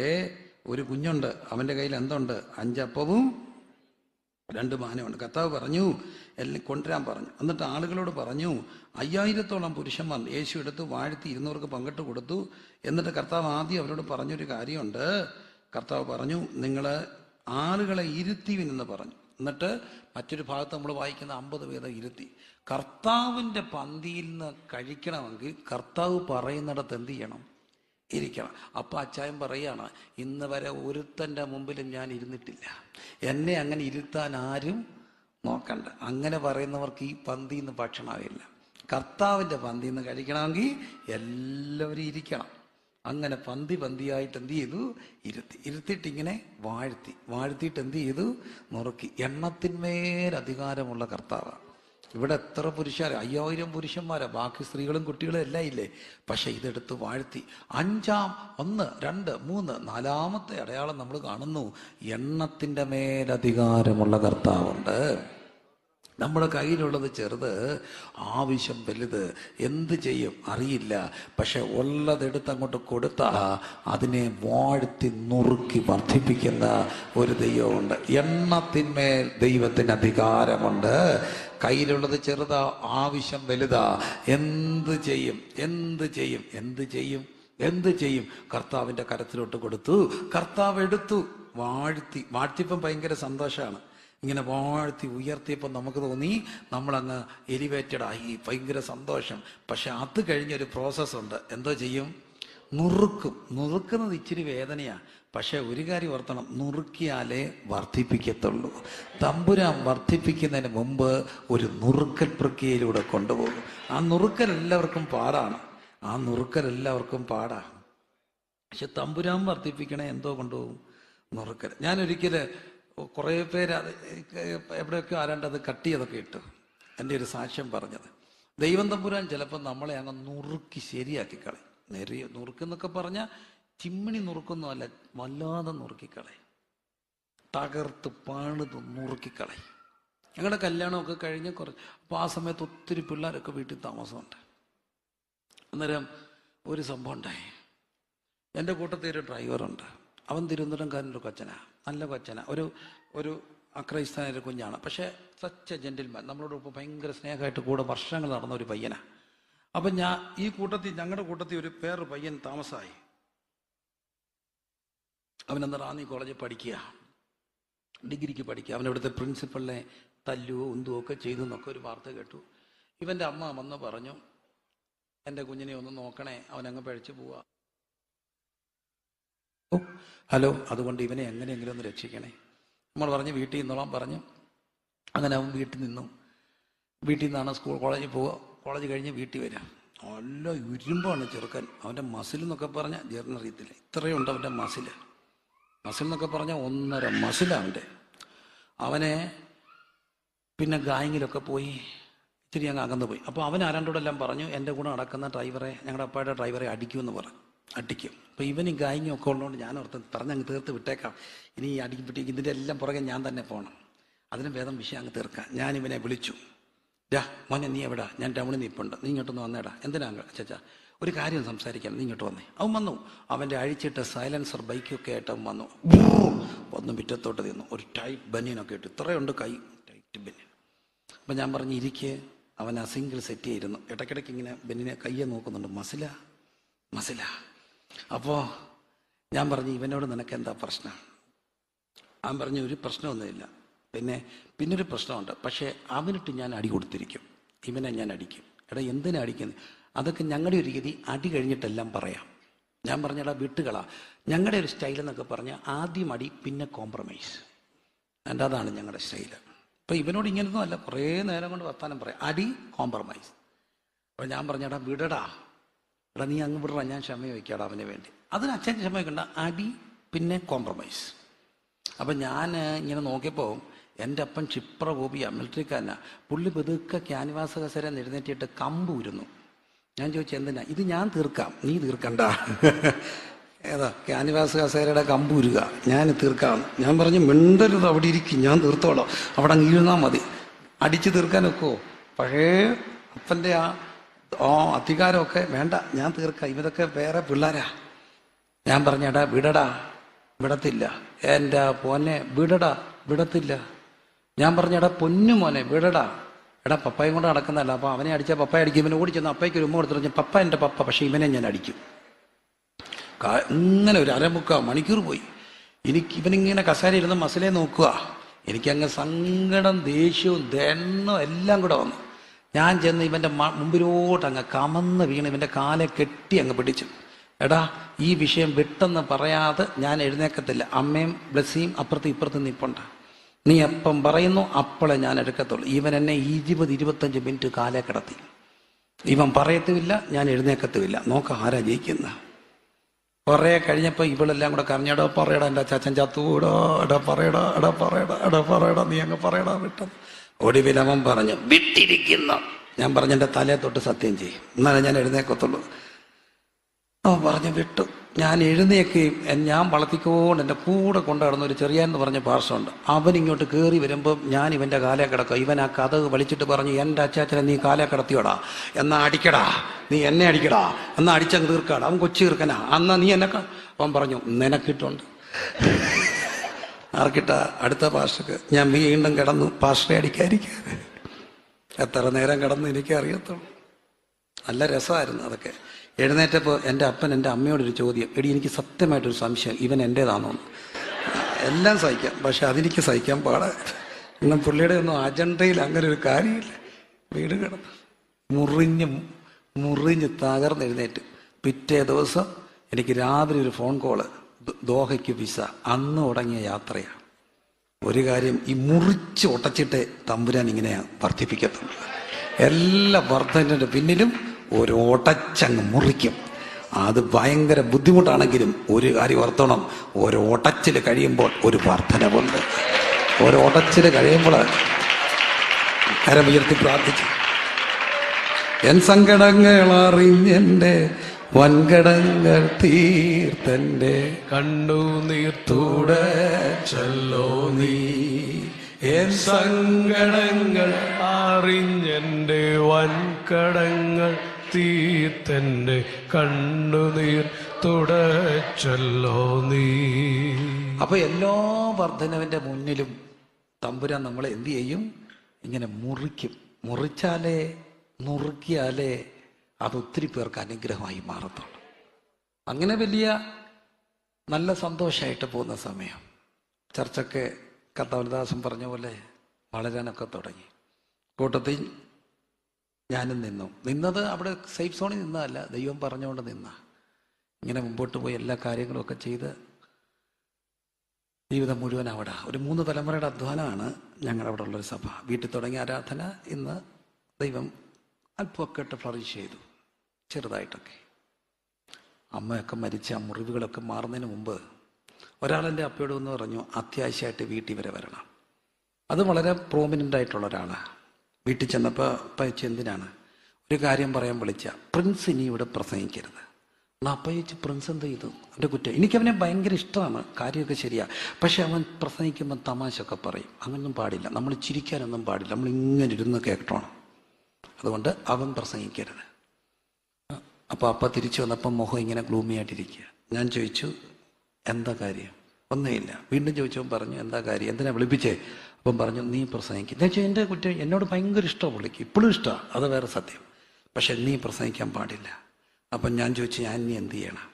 ഒരു കുഞ്ഞുണ്ട്, അവൻ്റെ കയ്യിൽ എന്തുണ്ട്? 5 അപ്പവും 2 മാനമുണ്ട്. കർത്താവ് പറഞ്ഞു എല്ലാം കൊണ്ടുവരാൻ പറഞ്ഞു. എന്നിട്ട് ആളുകളോട് പറഞ്ഞു, 5000-ഓളം പുരുഷന്മാർ യേശു എടുത്ത് വാഴ്ത്തി 200 പങ്കിട്ട് കൊടുത്തു. എന്നിട്ട് കർത്താവ് ആദ്യം അവരോട് പറഞ്ഞൊരു കാര്യമുണ്ട്. കർത്താവ് പറഞ്ഞു, നിങ്ങൾ ആളുകളെ ഇരുത്തിവിനെന്ന് പറഞ്ഞു. എന്നിട്ട് മറ്റൊരു ഭാഗത്ത് നമ്മൾ വായിക്കുന്ന 50 പേരെ ഇരുത്തി. കർത്താവിൻ്റെ പന്തിയിൽ നിന്ന് കഴിക്കണമെങ്കിൽ കർത്താവ് പറയുന്നിടത്ത് എന്ത് ചെയ്യണം? ഇരിക്കണം. അപ്പം അച്ചായൻ പറയാണ്, ഇന്ന് വരെ ഒരുത്തൻ്റെ മുമ്പിലും ഞാൻ ഇരുന്നിട്ടില്ല, എന്നെ അങ്ങനെ ഇരുത്താൻ ആരും നോക്കണ്ട. അങ്ങനെ പറയുന്നവർക്ക് ഈ പന്തിയിൽ നിന്ന് ഭക്ഷണമില്ല. കർത്താവിൻ്റെ പന്തിയിൽ നിന്ന് കഴിക്കണമെങ്കിൽ എല്ലാവരും ഇരിക്കണം. അങ്ങനെ പന്തിയായിട്ട് എന്ത് ചെയ്തു? ഇരുത്തിയിട്ട് ഇങ്ങനെ വാഴ്ത്തിയിട്ട് എന്ത് ചെയ്തു? നുറുക്കി. എണ്ണത്തിന്മേൽ അധികാരമുള്ള കർത്താവാണ്. ഇവിടെ എത്ര പുരുഷന്മാർ? 5000 പുരുഷന്മാരാ, ബാക്കി സ്ത്രീകളും കുട്ടികളും എല്ലാം ഇല്ലേ? പക്ഷെ ഇതെടുത്ത് വാഴ്ത്തി. 5, 1, 2, 3, 4ാമത്തെ അടയാളം നമ്മൾ കാണുന്നു. എണ്ണത്തിൻ്റെ മേലധികാരമുള്ള കർത്താവുണ്ട്. നമ്മുടെ കയ്യിലുള്ളത് ചെറുത്, ആവശ്യം വലുത്. എന്ത് ചെയ്യും അറിയില്ല. പക്ഷെ ഉള്ളതെടുത്ത് അങ്ങോട്ട് കൊടുത്താൽ അതിനെ വാഴ്ത്തി നുറുക്കി വർദ്ധിപ്പിക്കുന്ന ഒരു ദൈവമുണ്ട്. എണ്ണത്തിന്മേൽ ദൈവത്തിന് അധികാരമുണ്ട്. കയ്യിലുള്ളത് ചെറുതാ, ആവശ്യം വലുതാ. എന്ത് ചെയ്യും? കർത്താവിൻ്റെ കരത്തിലോട്ട് കൊടുത്തു. കർത്താവ് എടുത്തു, വാഴ്ത്തിയപ്പം ഭയങ്കര സന്തോഷമാണ്. ഇങ്ങനെ വാഴ്ത്തി ഉയർത്തിയപ്പോൾ നമുക്ക് തോന്നി നമ്മളങ്ങ് എലിവേറ്റഡ് ആയി, ഭയങ്കര സന്തോഷം. പക്ഷെ അത് കഴിഞ്ഞൊരു പ്രോസസ്സുണ്ട്. എന്തോ ചെയ്യും? നുറുക്കുന്നത് ഇച്ചിരി വേദനയാണ്. പക്ഷെ ഒരു കാര്യം ഓർത്തണം, നുറുക്കിയാലേ വർദ്ധിപ്പിക്കത്തുള്ളൂ. തമ്പുരാൻ വർദ്ധിപ്പിക്കുന്നതിന് മുമ്പ് ഒരു നുറുക്കൽ പ്രക്രിയയിലൂടെ കൊണ്ടുപോകും. ആ നുറുക്കൽ എല്ലാവർക്കും പാടാണ്. പക്ഷെ തമ്പുരാൻ വർദ്ധിപ്പിക്കണേ എന്തോ കൊണ്ടുപോകും? നുറുക്കൽ. ഞാനൊരിക്കൽ കുറേ പേര് അത് എവിടെയൊക്കെ ആരാണ്ടത് കട്ട് ചെയ്തൊക്കെ ഇട്ടു. എൻ്റെ ഒരു സാക്ഷ്യം പറഞ്ഞത്, ദൈവം തമ്പുരാൻ ചിലപ്പോൾ നമ്മളെ അങ്ങ് നുറുക്കി ശരിയാക്കി കളയും. നുറുക്കെന്നൊക്കെ പറഞ്ഞാൽ ചിമ്മിണി നുറുക്കൊന്നുമല്ല, വല്ലാതെ നുറുക്കിക്കളയും, തകർത്ത് പണിത് നുറുക്കിക്കളയും. ഞങ്ങളുടെ കല്യാണമൊക്കെ കഴിഞ്ഞ് അപ്പോൾ ആ സമയത്ത് ഒത്തിരി പിള്ളേരൊക്കെ വീട്ടിൽ താമസമുണ്ട്. അന്നേരം ഒരു സംഭവം ഉണ്ടായി. എൻ്റെ കൂട്ടത്തിൽ ഒരു ഡ്രൈവറുണ്ട്. അവൻ തിരുവനന്തപുരംകാരൻ്റെ കൊച്ചനാണ്, നല്ല കൊച്ചനാണ്. ഒരു അക്രൈസ്തനായ ഒരു കുഞ്ഞാണ്. പക്ഷേ സച്ച് എ ജെന്റിൽമാൻ, നമ്മളോട് ഇപ്പോൾ ഭയങ്കര സ്നേഹമായിട്ട് കൂടെ വർഷങ്ങൾ നടന്ന ഒരു പയ്യനാണ്. അപ്പം ഞങ്ങളുടെ കൂട്ടത്തിൽ ഒരു വേറൊരു പയ്യൻ താമസമായി. അവനെന്താ റാന്നി കോളേജിൽ പഠിക്കുക, ഡിഗ്രിക്ക് പഠിക്കുക. അവനവിടുത്തെ പ്രിൻസിപ്പളിനെ തല്ലുവോ ഉന്തുവോ ഒക്കെ ചെയ്തു എന്നൊക്കെ ഒരു വാർത്ത കേട്ടു. ഇവൻ്റെ അമ്മ വന്ന് പറഞ്ഞു, എൻ്റെ കുഞ്ഞിനെ ഒന്ന് നോക്കണേ, അവനങ്ങ് പഴിച്ചു പോവാ. ഹലോ, അതുകൊണ്ട് ഇവനെ എങ്ങനെയെങ്കിലും ഒന്ന് രക്ഷിക്കണേ. നമ്മൾ പറഞ്ഞു വീട്ടിൽ നിന്നോളാം പറഞ്ഞു. അങ്ങനെ അവൻ വീട്ടിൽ നിന്നു. വീട്ടിൽ നിന്നാണ് കോളേജിൽ പോവുക. കോളേജ് കഴിഞ്ഞ് വീട്ടിൽ വരാം. നല്ല ഇരുമ്പാണ് ചെറുക്കൻ. അവൻ്റെ മസിൽ എന്നൊക്കെ പറഞ്ഞാൽ ജേർണറിയത്തില്ല, ഇത്രയുണ്ട് അവൻ്റെ മസിൽ എന്നൊക്കെ പറഞ്ഞാൽ 1.5 മസിലാണ് അവനെ. പിന്നെ ഗായങ്ങിലൊക്കെ പോയി ഇച്ചിരി അങ്ങ് അകന്നു പോയി. അപ്പോൾ അവൻ ആരാണ്ടോടെല്ലാം പറഞ്ഞു, എൻ്റെ കൂടെ നടക്കുന്ന ഡ്രൈവറെ, ഞങ്ങളുടെ അപ്പായുടെ ഡ്രൈവറെ അടിക്കുമെന്ന് പറഞ്ഞു. അടിക്കും. അപ്പോൾ ഇവന് ഗായങ്ങും ഒക്കെ ഉള്ളതുകൊണ്ട് ഞാൻ ഓർത്ത് പറഞ്ഞങ്ങ് തീർത്ത് വിട്ടേക്കാം. ഇനി ഈ അടിക്കുമ്പോഴത്തേക്ക് ഇതിൻ്റെ എല്ലാം പുറകെ ഞാൻ തന്നെ പോകണം. അതിന് ഭേദം വിഷയം അങ്ങ് തീർക്കാം. ഞാൻ ഇവനെ വിളിച്ചു. മോനെ നീ എവിടാ? ഞാൻ ടൗണിൽ നിൽപ്പുണ്ട്, നീ ഇങ്ങോട്ടൊന്ന് വന്നേടാ. എന്തിനാ ചേച്ചാ? ഒരു കാര്യം സംസാരിക്കാം, നീ ഇങ്ങോട്ട് വന്നേ. അവൻ വന്നു. അവൻ്റെ അഴിച്ചിട്ട് സൈലൻസർ ബൈക്കൊക്കെ ആയിട്ട് അവൻ വന്നു. മുറ്റത്തോട്ട് നിന്നു. ഒരു ടൈറ്റ് ബനിയനൊക്കെ ഇട്ടു, ഇത്രയുണ്ട് കൈ, ടൈറ്റ് ബനിയൻ. അപ്പം ഞാൻ പറഞ്ഞു ഇരിക്കേ. അവൻ ആ സിംഗിൾ സെറ്റ് ചെയ്തിരുന്നു. ഇടയ്ക്കിടയ്ക്ക് ഇങ്ങനെ ബനിയനെ കയ്യെ നോക്കുന്നുണ്ട്. മസില. അപ്പോൾ ഞാൻ പറഞ്ഞു, ഇവനോട് നിനക്ക് എന്താ പ്രശ്നം? അവൻ പറഞ്ഞു, ഒരു പ്രശ്നമൊന്നുമില്ല. പിന്നൊരു പ്രശ്നമുണ്ട്, പക്ഷേ അവനിട്ട് ഞാൻ അടി കൊടുത്തിരിക്കും, ഇവനെ ഞാൻ അടിക്കും. എടാ എന്തിനാ അടിക്കുന്നത്? അതൊക്കെ ഞങ്ങളുടെ ഒരു രീതി, അടി കഴിഞ്ഞിട്ടെല്ലാം പറയാം. ഞാൻ പറഞ്ഞടാ വിട്ടുകളാ. ഞങ്ങളുടെ ഒരു സ്റ്റൈൽ എന്നൊക്കെ പറഞ്ഞാൽ ആദ്യം അടി, പിന്നെ കോംപ്രമൈസ്. എൻ്റെ അതാണ് ഞങ്ങളുടെ സ്റ്റൈല്. ഇപ്പം ഇവനോട് ഇങ്ങനൊന്നും അല്ല, കുറേ നേരം കൊണ്ട് വർത്താനം പറയാം. അടി, കോംപ്രമൈസ്. അപ്പോൾ ഞാൻ പറഞ്ഞടാ വിടടാ, എടാ നീ അങ്ങ് വിടറാ, ഞാൻ ക്ഷമ വയ്ക്കാടാ അവന് വേണ്ടി. അതിന് അച്ഛൻ ക്ഷമ വയ്ക്കണ്ട, അടി പിന്നെ കോംപ്രമൈസ്. അപ്പം ഞാൻ ഇങ്ങനെ നോക്കിയപ്പോൾ എൻ്റെ അപ്പൻ ക്ഷിപ്ര ഗോപിയാ, മിലിറ്ററിക്കാരനാ. പുള്ളി പതുക്കെ ക്യാൻവാസ് കസേര എഴുന്നേറ്റിട്ട് കമ്പ് ഉരുന്നു. ഞാൻ ചോദിച്ചു എന്തിനാ? ഇത് ഞാൻ തീർക്കാം, നീ തീർക്കണ്ട. ഏതാ ക്യാൻവാസ് കസേരയുടെ കമ്പ് ഉരുക, ഞാൻ തീർക്കാം. ഞാൻ പറഞ്ഞു മിണ്ടരുത്, അവിടെ ഇരിക്കും, ഞാൻ തീർത്തോളാം, അവിടെ അങ്ങ് ഇരുന്നാൽ മതി. അടിച്ചു തീർക്കാനൊക്കെയോ? പഴയ അപ്പൻ്റെ ആ അധികാരമൊക്കെ വേണ്ട, ഞാൻ തീർക്കാം, ഇവരൊക്കെ വേറെ പിള്ളേരാ. ഞാൻ പറഞ്ഞടാ വിടടാ, വിടത്തില്ല. എൻ്റെ പോനെ വിടടാ, വിടത്തില്ല. ഞാൻ പറഞ്ഞടാ പൊന്നു മോനെ വിടടാ. എടാ പപ്പായും കൊണ്ട് നടക്കുന്നതല്ല. അപ്പോൾ അവനെ അടിച്ചാൽ പപ്പ അടിക്കും. ഇവനെ ഓടിച്ചെന്ന് അപ്പയ്ക്ക് ഒരു ഉമ്മ കൊടുത്തിട്ട് പപ്പ എൻ്റെ പപ്പ, പക്ഷേ ഇവനെ ഞാൻ അടിക്കും. ഇങ്ങനെ ഒരു 1/2 മുക്കാൽ മണിക്കൂർ പോയി. ഇവനിങ്ങനെ കസേര ഇരുന്ന് മസിലെ നോക്കുക. എനിക്കങ്ങ് സങ്കടം, ദേഷ്യവും ദണ്ണവും എല്ലാം കൂടെ വന്നു. ഞാൻ ചെന്ന് ഇവൻ്റെ മുമ്പിലോട്ട് അങ്ങ് കമന്ന് വീണ് ഇവൻ്റെ കാലെ കെട്ടി അങ്ങ് പിടിച്ചു. എടാ, ഈ വിഷയം വിട്ടെന്ന് പറയാതെ ഞാൻ എഴുന്നേക്കത്തില്ല. അമ്മയും ബ്ലസ്സിയും അപ്പുറത്തും ഇപ്പുറത്തും നിൽപ്പുണ്ട്. നീ എപ്പം പറയുന്നു അപ്പോളെ ഞാൻ എടുക്കത്തുള്ളൂ. ഇവൻ എന്നെ 20-25 മിനിറ്റ് കാലെ കിടത്തി. ഇവൻ പറയത്തുമില്ല, ഞാൻ എഴുന്നേക്കത്തുമില്ല. നോക്ക ആരാ ജയിക്കുന്ന. കുറേ കഴിഞ്ഞപ്പോൾ ഇവളെല്ലാം കൂടെ കരഞ്ഞടാ, പറയടാ എൻ്റെ ചാച്ചൻ ചത്തുകൂടോ, എടാ പറയടാ, എടാ പറയടാ, എടാ പറയടാ, നീ അങ്ങ് പറയടാ വിട്ടെന്ന്. ഒടുവിൽ അവൻ പറഞ്ഞു വിട്ടിരിക്കുന്നു. ഞാൻ പറഞ്ഞു എൻ്റെ തലയെ തൊട്ട് സത്യം ചെയ്യും, എന്നാലേ ഞാൻ എഴുന്നേക്കത്തുള്ളൂ. അവൻ പറഞ്ഞു വിട്ടു. ഞാൻ എഴുന്നേക്കുകയും ഞാൻ വളർത്തിക്കൊണ്ട് എൻ്റെ കൂടെ കൊണ്ടു നടന്ന ഒരു ചെറിയാന്ന് പറഞ്ഞ പാർശ്വമുണ്ട്. അവൻ ഇങ്ങോട്ട് കയറി വരുമ്പം ഞാൻ ഇവൻ്റെ കാലേ കിടക്കുക. ഇവൻ ആ കഥ വലിച്ചിട്ട് പറഞ്ഞു, എൻ്റെ അച്ചാച്ചനെ നീ കാലേ കിടത്തിയോടാ, എന്നാ അടിക്കടാ, നീ എന്നെ അടിക്കടാ, എന്നാ അടിച്ചങ്ങ് തീർക്കാടാ, അവൻ കൊച്ചു തീർക്കനാ, എന്നാ നീ എന്നെ. അവൻ പറഞ്ഞു നിനക്കിട്ടുണ്ട്. ആർക്കിട്ട? അടുത്ത പാർഷക്ക്. ഞാൻ വീണ്ടും കിടന്നു, പാർഷയെ അടിക്കാതിരിക്കാൻ. എത്ര നേരം കിടന്നു എനിക്കറിയത്തുള്ളൂ. നല്ല രസമായിരുന്നു അതൊക്കെ. എഴുന്നേറ്റപ്പോൾ എൻ്റെ അപ്പൻ എൻ്റെ അമ്മയോടൊരു ചോദ്യം, എടി എനിക്ക് സത്യമായിട്ടൊരു സംശയം, ഇവൻ എൻ്റേതാണോ? എല്ലാം സഹിക്കാം, പക്ഷെ അതെനിക്ക് സഹിക്കാൻ പാടാ. ഇന്നും പുള്ളിയുടെ ഒന്നും അജണ്ടയിൽ അങ്ങനെ ഒരു കാര്യമില്ല. വീട് കിടന്നു മുറിഞ്ഞ് തകർന്നെഴുന്നേറ്റ്. പിറ്റേ ദിവസം എനിക്ക് രാവിലെ ഒരു ഫോൺ കോള്, ദോഹയ്ക്ക് വിസ. അന്ന് തുടങ്ങിയ യാത്രയാണ്. ഒരു കാര്യം, ഈ മുറിച്ച് ഒട്ടച്ചിട്ട് തമ്പുരാൻ ഇങ്ങനെ വർദ്ധിപ്പിക്കത്തുള്ളൂ. എല്ലാ വർദ്ധനയുടെ പിന്നിലും ഒരു ഒടച്ചങ്ങ് മുറിക്കും. അത് ഭയങ്കര ബുദ്ധിമുട്ടാണെങ്കിലും ഒരു കാര്യം ഓർത്തോണം, ഒരു ഒടച്ചിൽ കഴിയുമ്പോൾ ഒരു വർധനവുണ്ട്. ഒരു ഒടച്ചിൽ കഴിയുമ്പോൾ കരമുയർത്തി പ്രാർത്ഥിച്ചു. എൻ സങ്കടങ്ങൾ അറിഞ്ഞെൻ്റെ വൻകടങ്ങൾ തീർത്തൻ്റെ കണ്ണുനീർ തുടച്ചല്ലോ നീ. എൻ സങ്കടങ്ങൾ അറിഞ്ഞെൻ്റെ വൻകടങ്ങൾ തീർത്തൻ്റെ കണ്ണുനീർ തുടച്ചല്ലോ നീ. അപ്പൊ എല്ലാ വർധനവിന്റെ മുന്നിലും തമ്പുരാൻ നമ്മളെ എന്ത് ചെയ്യും? ഇങ്ങനെ മുറിക്കും. നുറുക്കിയാലേ അത് ഒത്തിരി പേർക്ക് അനുഗ്രഹമായി മാറത്തുള്ളൂ. അങ്ങനെ വലിയ നല്ല സന്തോഷമായിട്ട് പോകുന്ന സമയം ചർച്ചൊക്കെ കർത്താവദാസൻ പറഞ്ഞ പോലെ വളരാനൊക്കെ തുടങ്ങി. കൂട്ടത്തിൽ ഞാനും നിന്നത് അവിടെ സേഫ് സോണിൽ നിന്നതല്ല, ദൈവം പറഞ്ഞുകൊണ്ട് നിന്ന. ഇങ്ങനെ മുമ്പോട്ട് പോയി എല്ലാ കാര്യങ്ങളും ഒക്കെ ചെയ്ത് ജീവിതം മുഴുവൻ അവിടെ. ഒരു 3 തലമുറയുടെ അധ്വാനമാണ് ഞങ്ങളവിടെ ഉള്ളൊരു സഭ. വീട്ടിൽ തുടങ്ങിയ ആരാധന ഇന്ന് ദൈവം അല്പമൊക്കെ ഇട്ട് ഫ്ലറിഷ് ചെയ്തു, ചെറുതായിട്ടൊക്കെ. അമ്മയൊക്കെ മരിച്ച ആ മുറിവുകളൊക്കെ മാറുന്നതിന് മുമ്പ് ഒരാളെൻ്റെ അപ്പയോട് എന്ന് പറഞ്ഞു, അത്യാവശ്യമായിട്ട് വീട്ടിൽ വരെ വരണം. അത് വളരെ പ്രോമിനൻ്റ് ആയിട്ടുള്ള ഒരാളാണ്. വീട്ടിൽ ചെന്നപ്പോൾ അപ്പയച്ച് എന്തിനാണ് ഒരു കാര്യം പറയാൻ വിളിച്ച, പ്രിൻസ് ഇനി ഇവിടെ പ്രസംഗിക്കരുത്. എന്നാൽ അപ്പയച്ച് പ്രിൻസ് എന്ത് ചെയ്തു? എൻ്റെ കുറ്റം. എനിക്കവനെ ഭയങ്കര ഇഷ്ടമാണ്, കാര്യമൊക്കെ ശരിയാണ്. പക്ഷെ അവൻ പ്രസംഗിക്കുമ്പോൾ തമാശയൊക്കെ പറയും. അങ്ങനൊന്നും പാടില്ല, നമ്മൾ ചിരിക്കാനൊന്നും പാടില്ല, നമ്മൾ ഇങ്ങനെ ഇരുന്ന് കേട്ടോണം. അതുകൊണ്ട് അവൻ പ്രസംഗിക്കരുത്. അപ്പോൾ അപ്പ തിരിച്ചു വന്നപ്പം മുഖം ഇങ്ങനെ ഗ്ലൂമി ആയിട്ടിരിക്കുക. ഞാൻ ചോദിച്ചു എന്താ കാര്യം? ഒന്നുമില്ല. വീണ്ടും ചോദിച്ചവൻ പറഞ്ഞു എന്താ കാര്യം, എന്തിനാ വിളിപ്പിച്ചേ? അപ്പം പറഞ്ഞു നീ പ്രസംഗിക്കും. ഞാൻ ചോദിച്ചു എൻ്റെ കുറ്റം, എന്നോട് ഭയങ്കര ഇഷ്ടമാണ് പുള്ളിക്ക്, ഇപ്പോഴും ഇഷ്ടമാണ്, അത് വേറെ സത്യം. പക്ഷെ നീ പ്രസംഗിക്കാൻ പാടില്ല. അപ്പം ഞാൻ ചോദിച്ചു ഞാൻ ഇനി എന്ത് ചെയ്യണം?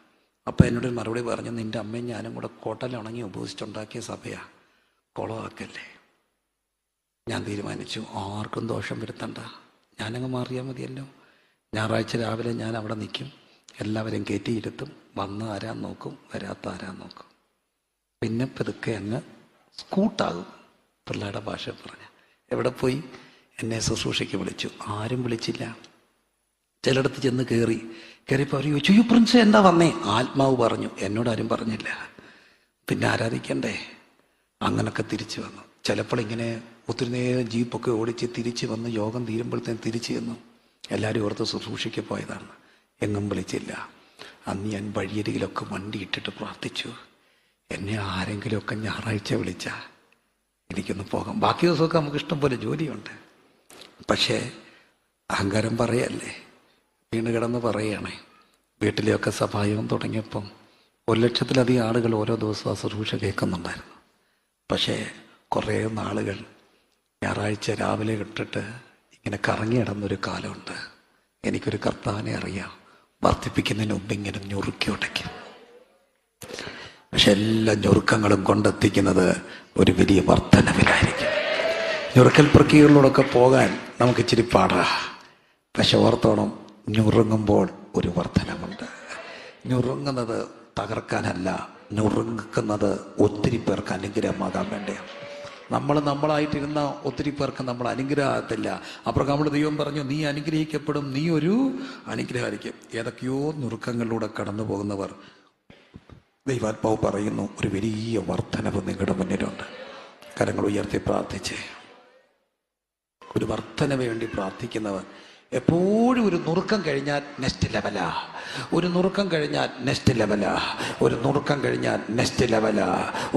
അപ്പം എന്നോട് മറുപടി പറഞ്ഞു, നിൻ്റെ അമ്മയും ഞാനും കൂടെ കോട്ടലുണങ്ങി ഉപയോഗിച്ചിട്ടുണ്ടാക്കിയ സഭയാണ്, കുളമാക്കല്ലേ. ഞാൻ തീരുമാനിച്ചു ആർക്കും ദോഷം വരുത്തണ്ട, ഞാനങ്ങ് മാറിയാൽ മതിയല്ലോ. ഞായറാഴ്ച രാവിലെ ഞാൻ അവിടെ നിൽക്കും, എല്ലാവരെയും കയറ്റിയിരുത്തും, വന്ന് ആരാൻ നോക്കും, വരാത്ത ആരാൻ നോക്കും. പിന്നെ പതുക്കെ അങ്ങ് സ്കൂട്ടാകും, പിള്ളേരുടെ ഭാഷ പറഞ്ഞ. എവിടെ പോയി? എന്നെ ശുശ്രൂഷയ്ക്ക് വിളിച്ചു, ആരും വിളിച്ചില്ല. ചിലയിടത്ത് ചെന്ന് കയറിയപ്പോൾ അവർ ചോദിച്ചു, ഈ പ്രിൻസ് എന്താ വന്നേ? ആത്മാവ് പറഞ്ഞു, എന്നോടാരും പറഞ്ഞില്ല. പിന്നെ ആരാധിക്കണ്ടേ? അങ്ങനൊക്കെ തിരിച്ചു വന്നു. ചിലപ്പോൾ ഇങ്ങനെ ഒത്തിരി നേരം ജീപ്പൊക്കെ ഓടിച്ച് തിരിച്ച് വന്ന് യോഗം തീരുമ്പോഴത്തേന് തിരിച്ചു ചെന്നു. എല്ലാവരും ഓർത്ത് ശുശ്രൂഷയ്ക്ക് പോയതാണ്, എങ്ങും വിളിച്ചില്ല. അന്ന് ഞാൻ വഴിയരികിലൊക്കെ വണ്ടി ഇട്ടിട്ട് പ്രാർത്ഥിച്ചു, എന്നെ ആരെങ്കിലുമൊക്കെ ഞായറാഴ്ച വിളിച്ചാൽ എനിക്കൊന്ന് പോകാം. ബാക്കി ദിവസമൊക്കെ നമുക്ക് ഇഷ്ടം പോലെ ജോലിയുണ്ട്. പക്ഷേ അഹങ്കാരം പറയല്ലേ, വീണ് കിടന്ന് പറയുകയാണേ. വീട്ടിലെയൊക്കെ സഭായോഗം തുടങ്ങിയപ്പം 1,00,000-ലധികം ആളുകൾ ഓരോ ദിവസവും ആ ശുശ്രൂഷ കേൾക്കുന്നുണ്ടായിരുന്നു. പക്ഷേ കുറേ നാളുകൾ ഞായറാഴ്ച രാവിലെ ഇട്ടിട്ട് ഇങ്ങനെ കറങ്ങി കിടന്നൊരു കാലമുണ്ട്. എനിക്കൊരു കർത്താവിനെ അറിയാം, വർദ്ധിപ്പിക്കുന്നതിന് മുമ്പ് ഇങ്ങനെ ഞുറുക്കി ഉടയ്ക്കും. പക്ഷെ എല്ലാ ഞുറുക്കങ്ങളും കൊണ്ടെത്തിക്കുന്നത് ഒരു വലിയ വർധനവിലായിരിക്കും. ഞുറുക്കൽ പ്രക്രിയകളിലൂടെയൊക്കെ പോകാൻ നമുക്ക് ഇച്ചിരി പാടാ. പക്ഷെ ഓർത്തോണം, ഞുറുങ്ങുമ്പോൾ ഒരു വർധനമുണ്ട്. ഞുറുങ്ങുന്നത് തകർക്കാനല്ല, ഞുറുങ്ങുന്നത് ഒത്തിരി പേർക്ക് അനുഗ്രഹമാകാൻ വേണ്ടിയാണ്. നമ്മളായിട്ടിരുന്ന ഒത്തിരി പേർക്ക് നമ്മൾ അനുഗ്രഹത്തില്ല. അബ്രഹാമിനോട് ദൈവം പറഞ്ഞു, നീ അനുഗ്രഹിക്കപ്പെടും, നീ ഒരു അനുഗ്രഹമായിരിക്കും. ഏതൊക്കെയോ ഞുറുക്കങ്ങളിലൂടെ കടന്നു പോകുന്നവർ, ദൈവാത്മാവ് പറയുന്നു, ഒരു വലിയ വർധനവ് നിങ്ങളുടെ മുന്നിലുണ്ട്. കരങ്ങൾ ഉയർത്തി പ്രാർത്ഥിച്ചേ. ഒരു വർധനവ് വേണ്ടി പ്രാർത്ഥിക്കുന്നവർ എപ്പോഴും ഒരു നുറുക്കം കഴിഞ്ഞാൽ നെക്സ്റ്റ് ലെവലാ, ഒരു നുറുക്കം കഴിഞ്ഞാൽ നെക്സ്റ്റ് ലെവലാ, ഒരു നുറുക്കം കഴിഞ്ഞാൽ നെക്സ്റ്റ് ലെവലാ,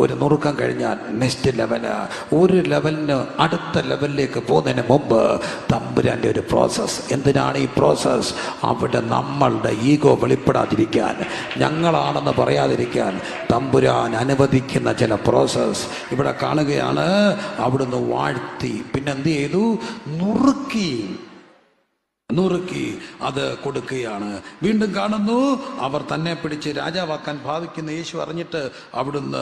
ഒരു നുറുക്കം കഴിഞ്ഞാൽ നെക്സ്റ്റ് ലെവലാ. ഒരു ലെവലിന് അടുത്ത ലെവലിലേക്ക് പോകുന്നതിന് മുമ്പ് തമ്പുരാൻ്റെ ഒരു പ്രോസസ്സ്. എന്തിനാണ് ഈ പ്രോസസ്സ്? അവിടെ നമ്മളുടെ ഈഗോ വെളിപ്പെടാതിരിക്കാൻ, ഞങ്ങളാണെന്ന് പറയാതിരിക്കാൻ തമ്പുരാൻ അനുവദിക്കുന്ന ചില പ്രോസസ്സ് ഇവിടെ കാണുകയാണ്. അവിടുന്ന് വാഴ്ത്തി, പിന്നെ എന്ത് ചെയ്തു? നുറുക്കി അത് കൊടുക്കുകയാണ്. വീണ്ടും കാണുന്നു, അവർ തന്നെ പിടിച്ച് രാജാവാക്കാൻ ഭാവിക്കുന്ന യേശു അറിഞ്ഞിട്ട് അവിടുന്ന്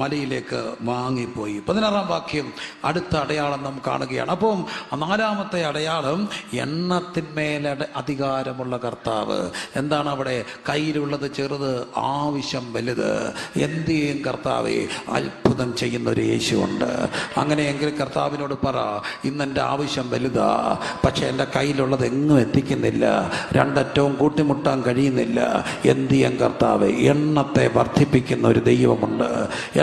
മലയിലേക്ക് വാങ്ങിപ്പോയി. 16-ാം വാക്യം, അടുത്ത അടയാളം നാം കാണുകയാണ്. അപ്പം 4-ാമത്തെ അടയാളം, എണ്ണത്തിന്മേൽ അധികാരമുള്ള കർത്താവ്. എന്താണ് അവിടെ? കയ്യിലുള്ളത് ചെറുത്, ആവശ്യം വലുത്. എന്ത് ചെയ്യും കർത്താവേ? അത്ഭുതം ചെയ്യുന്ന ഒരു യേശുവുണ്ട്. അങ്ങനെയെങ്കിൽ കർത്താവിനോട് പറ, ഇന്നെൻ്റെ ആവശ്യം വലുതാ, പക്ഷെ എൻ്റെ കയ്യിലുള്ള എങ്ങും എത്തിക്കുന്നില്ല, രണ്ടറ്റവും കൂട്ടിമുട്ടാൻ കഴിയുന്നില്ല. എന്ത് ചെയ്യാൻ കർത്താവ്? എണ്ണത്തെ വർദ്ധിപ്പിക്കുന്ന ഒരു ദൈവമുണ്ട്,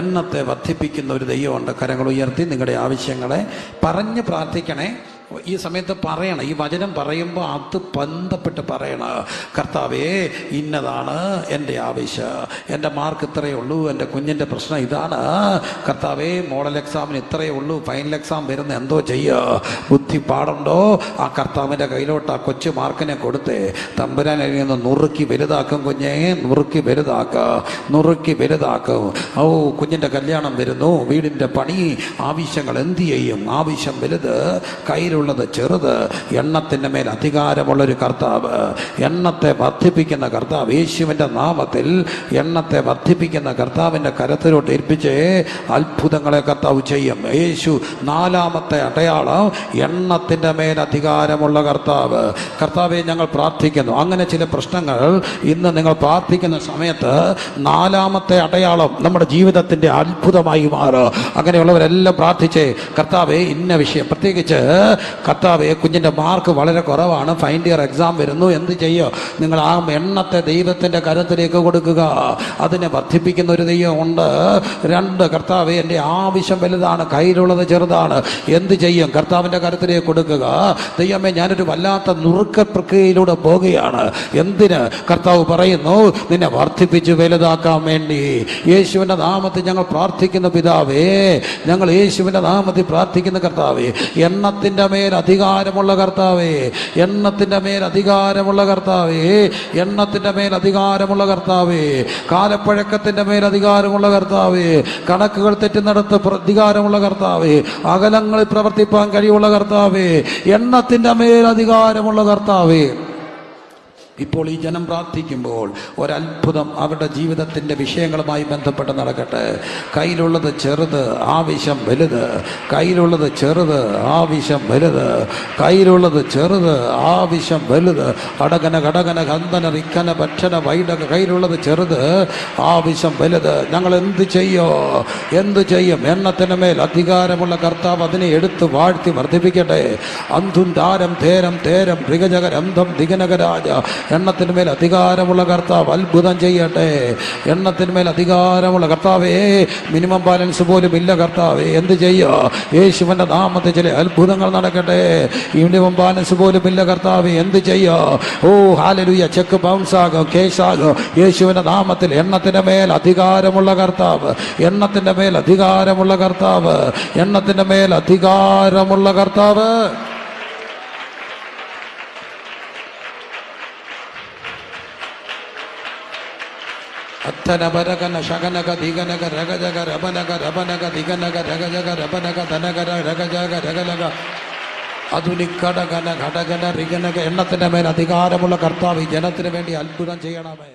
എണ്ണത്തെ വർദ്ധിപ്പിക്കുന്ന ഒരു ദൈവമുണ്ട്. കരങ്ങൾ ഉയർത്തി നിങ്ങളുടെ ആവശ്യങ്ങളെ പറഞ്ഞ് പ്രാർത്ഥിക്കണേ. ഈ സമയത്ത് പറയണം, ഈ വചനം പറയുമ്പോൾ അത് ബന്ധപ്പെട്ട് പറയണം. കർത്താവേ, ഇന്നതാണ് എൻ്റെ ആവശ്യം, എൻ്റെ മാർക്ക് ഇത്രയേ ഉള്ളൂ, എൻ്റെ കുഞ്ഞിൻ്റെ പ്രശ്നം ഇതാണ്. കർത്താവേ, മോഡൽ എക്സാമിന് ഇത്രയേ ഉള്ളൂ, ഫൈനൽ എക്സാം വരുന്ന എന്തോ ചെയ്യുക, ബുദ്ധി പാടുണ്ടോ? ആ കർത്താവിൻ്റെ കയ്യിലോട്ട് ആ കൊച്ചു മാർക്കിനെ കൊടുത്തേ. തമ്പുരാൻ നിന്ന് നുറുക്കി വലുതാക്കും കുഞ്ഞേ, നുറുക്കി വലുതാക്കും. ഓ, കുഞ്ഞിൻ്റെ കല്യാണം വരുന്നു, വീടിൻ്റെ പണി, ആവശ്യങ്ങൾ എന്ത് ചെയ്യും? ആവശ്യം വലുത്, കയ്യിലുള്ളത് ചെറുത്. എണ്ണത്തിൻ്റെ മേൽ അധികാരമുള്ളൊരു കർത്താവ്, എണ്ണത്തെ വർദ്ധിപ്പിക്കുന്ന കർത്താവ്. യേശുവിൻ്റെ നാമത്തിൽ എണ്ണത്തെ വർദ്ധിപ്പിക്കുന്ന കർത്താവിൻ്റെ കരത്തിലോട്ട് ഏൽപ്പിച്ച് അത്ഭുതങ്ങളെ കർത്താവ് ചെയ്യും. യേശു 4-ാമത്തെ അടയാളം, എണ്ണത്തിൻ്റെ മേൽ അധികാരമുള്ള കർത്താവ്. കർത്താവെ, ഞങ്ങൾ പ്രാർത്ഥിക്കുന്നു. അങ്ങനെ ചില പ്രശ്നങ്ങൾ ഇന്ന് നിങ്ങൾ പ്രാർത്ഥിക്കുന്ന സമയത്ത് 4-ാമത്തെ അടയാളം നമ്മുടെ ജീവിതത്തിൻ്റെ അത്ഭുതമായി മാറും. അങ്ങനെയുള്ളവരെല്ലാം പ്രാർത്ഥിച്ചേ. കർത്താവെ, ഇന്ന വിഷയം, പ്രത്യേകിച്ച് കർത്താവെ, കുഞ്ഞിൻ്റെ മാർക്ക് വളരെ കുറവാണ്, ഫൈനൽ ഇയർ എക്സാം വരുന്നു, എന്ത് ചെയ്യുക? നിങ്ങൾ ആ എണ്ണത്തെ ദൈവത്തിൻ്റെ കരത്തിലേക്ക് കൊടുക്കുക. അതിനെ വർദ്ധിപ്പിക്കുന്ന ഒരു ദൈവമുണ്ട്. 2, കർത്താവെ, എൻ്റെ ആവശ്യം വലുതാണ്, കയ്യിലുള്ളത് ചെറുതാണ്, എന്ത് ചെയ്യും? കർത്താവിൻ്റെ കരത്തിലേക്ക് കൊടുക്കുക. ദൈവമേ, ഞാനൊരു വല്ലാത്ത നുറുക്ക പ്രക്രിയയിലൂടെ പോകുകയാണ്. എന്തിന്? കർത്താവ് പറയുന്നു, നിന്നെ വർദ്ധിപ്പിച്ച് വലുതാക്കാൻ വേണ്ടി. യേശുവിൻ്റെ നാമത്തിൽ ഞങ്ങൾ പ്രാർത്ഥിക്കുന്ന പിതാവേ, ഞങ്ങൾ യേശുവിൻ്റെ നാമത്തിൽ പ്രാർത്ഥിക്കുന്ന കർത്താവേ, എണ്ണത്തിൻ്റെ മേൽ അധികാരമുള്ള കർത്താവേ, എണ്ണത്തിൻ്റെ മേൽ അധികാരമുള്ള കർത്താവേ, എണ്ണത്തിൻ്റെ മേൽ അധികാരമുള്ള കർത്താവേ, കാലപ്പഴക്കത്തിൻ്റെ മേൽ അധികാരമുള്ള കർത്താവേ, കണക്കുകൾ തെറ്റുന്നിടത്ത് അധികാരമുള്ള കർത്താവേ, അകലങ്ങളിൽ പ്രവർത്തിപ്പാൻ കഴിവുള്ള കർത്താവേ, എണ്ണത്തിൻ്റെ മേൽ അധികാരമുള്ള കർത്താവേ. ഇപ്പോൾ ഈ ജനം പ്രാർത്ഥിക്കുമ്പോൾ ഒരത്ഭുതം അവരുടെ ജീവിതത്തിൻ്റെ വിഷയങ്ങളുമായി ബന്ധപ്പെട്ട് നടക്കട്ടെ. കയ്യിലുള്ളത് ചെറുത്, ആവശ്യം വലുത്. കയ്യിലുള്ളത് ചെറുത്, ആവശ്യം വലുത്. കയ്യിലുള്ളത് ചെറുത്, ആവശ്യം വലുത്. അടകന കടകന കന്തന റിക്കന ഭക്ഷണ വൈഡക. കയ്യിലുള്ളത് ചെറുത്, ആവശ്യം വലുത്. ഞങ്ങൾ എന്ത് ചെയ്യും? എണ്ണത്തിന് മേൽ അധികാരമുള്ള കർത്താവ് അതിനെ എടുത്ത് വാഴ്ത്തി വർദ്ധിപ്പിക്കട്ടെ. അന്ധും താരം തേരം തേരം ഋഗജകരന്ധം ദിഗനകരാജ. എണ്ണത്തിന് മേൽ അധികാരമുള്ള കർത്താവ് അത്ഭുതം ചെയ്യട്ടെ. എണ്ണത്തിന് മേൽ അധികാരമുള്ള കർത്താവേ, മിനിമം ബാലൻസ് പോലും ഇല്ല കർത്താവേ, എന്ത് ചെയ്യുക? യേശുവിൻ്റെ നാമത്തിൽ ചില അത്ഭുതങ്ങൾ നടക്കട്ടെ. മിനിമം ബാലൻസ് പോലും ഇല്ല കർത്താവേ, എന്ത് ചെയ്യുക? ഓ ഹല്ലേലൂയ, ചെക്ക് ബൗൺസ് ആകും, കേസ് ആകും. യേശുവിൻ്റെ നാമത്തിൽ എണ്ണത്തിൻ്റെ മേൽ അധികാരമുള്ള കർത്താവ്, എണ്ണത്തിൻ്റെ മേൽ അധികാരമുള്ള കർത്താവ്, എണ്ണത്തിൻ്റെ മേൽ അധികാരമുള്ള കർത്താവ്. അത്തനപരകന ശകനക ദിഗനക രഗജക രബനക രബനക ദിഗനക രഗജക രബനക ധനകര രഗജക രഗലക അതുനിക്കടകന ഘടകന റിഗനക. എണ്ണത്തിൻ്റെ മേൽ അധികാരമുള്ള കർത്താവ്, ഈ ജനത്തിന് വേണ്ടി അത്ഭുതം ചെയ്യണമേ.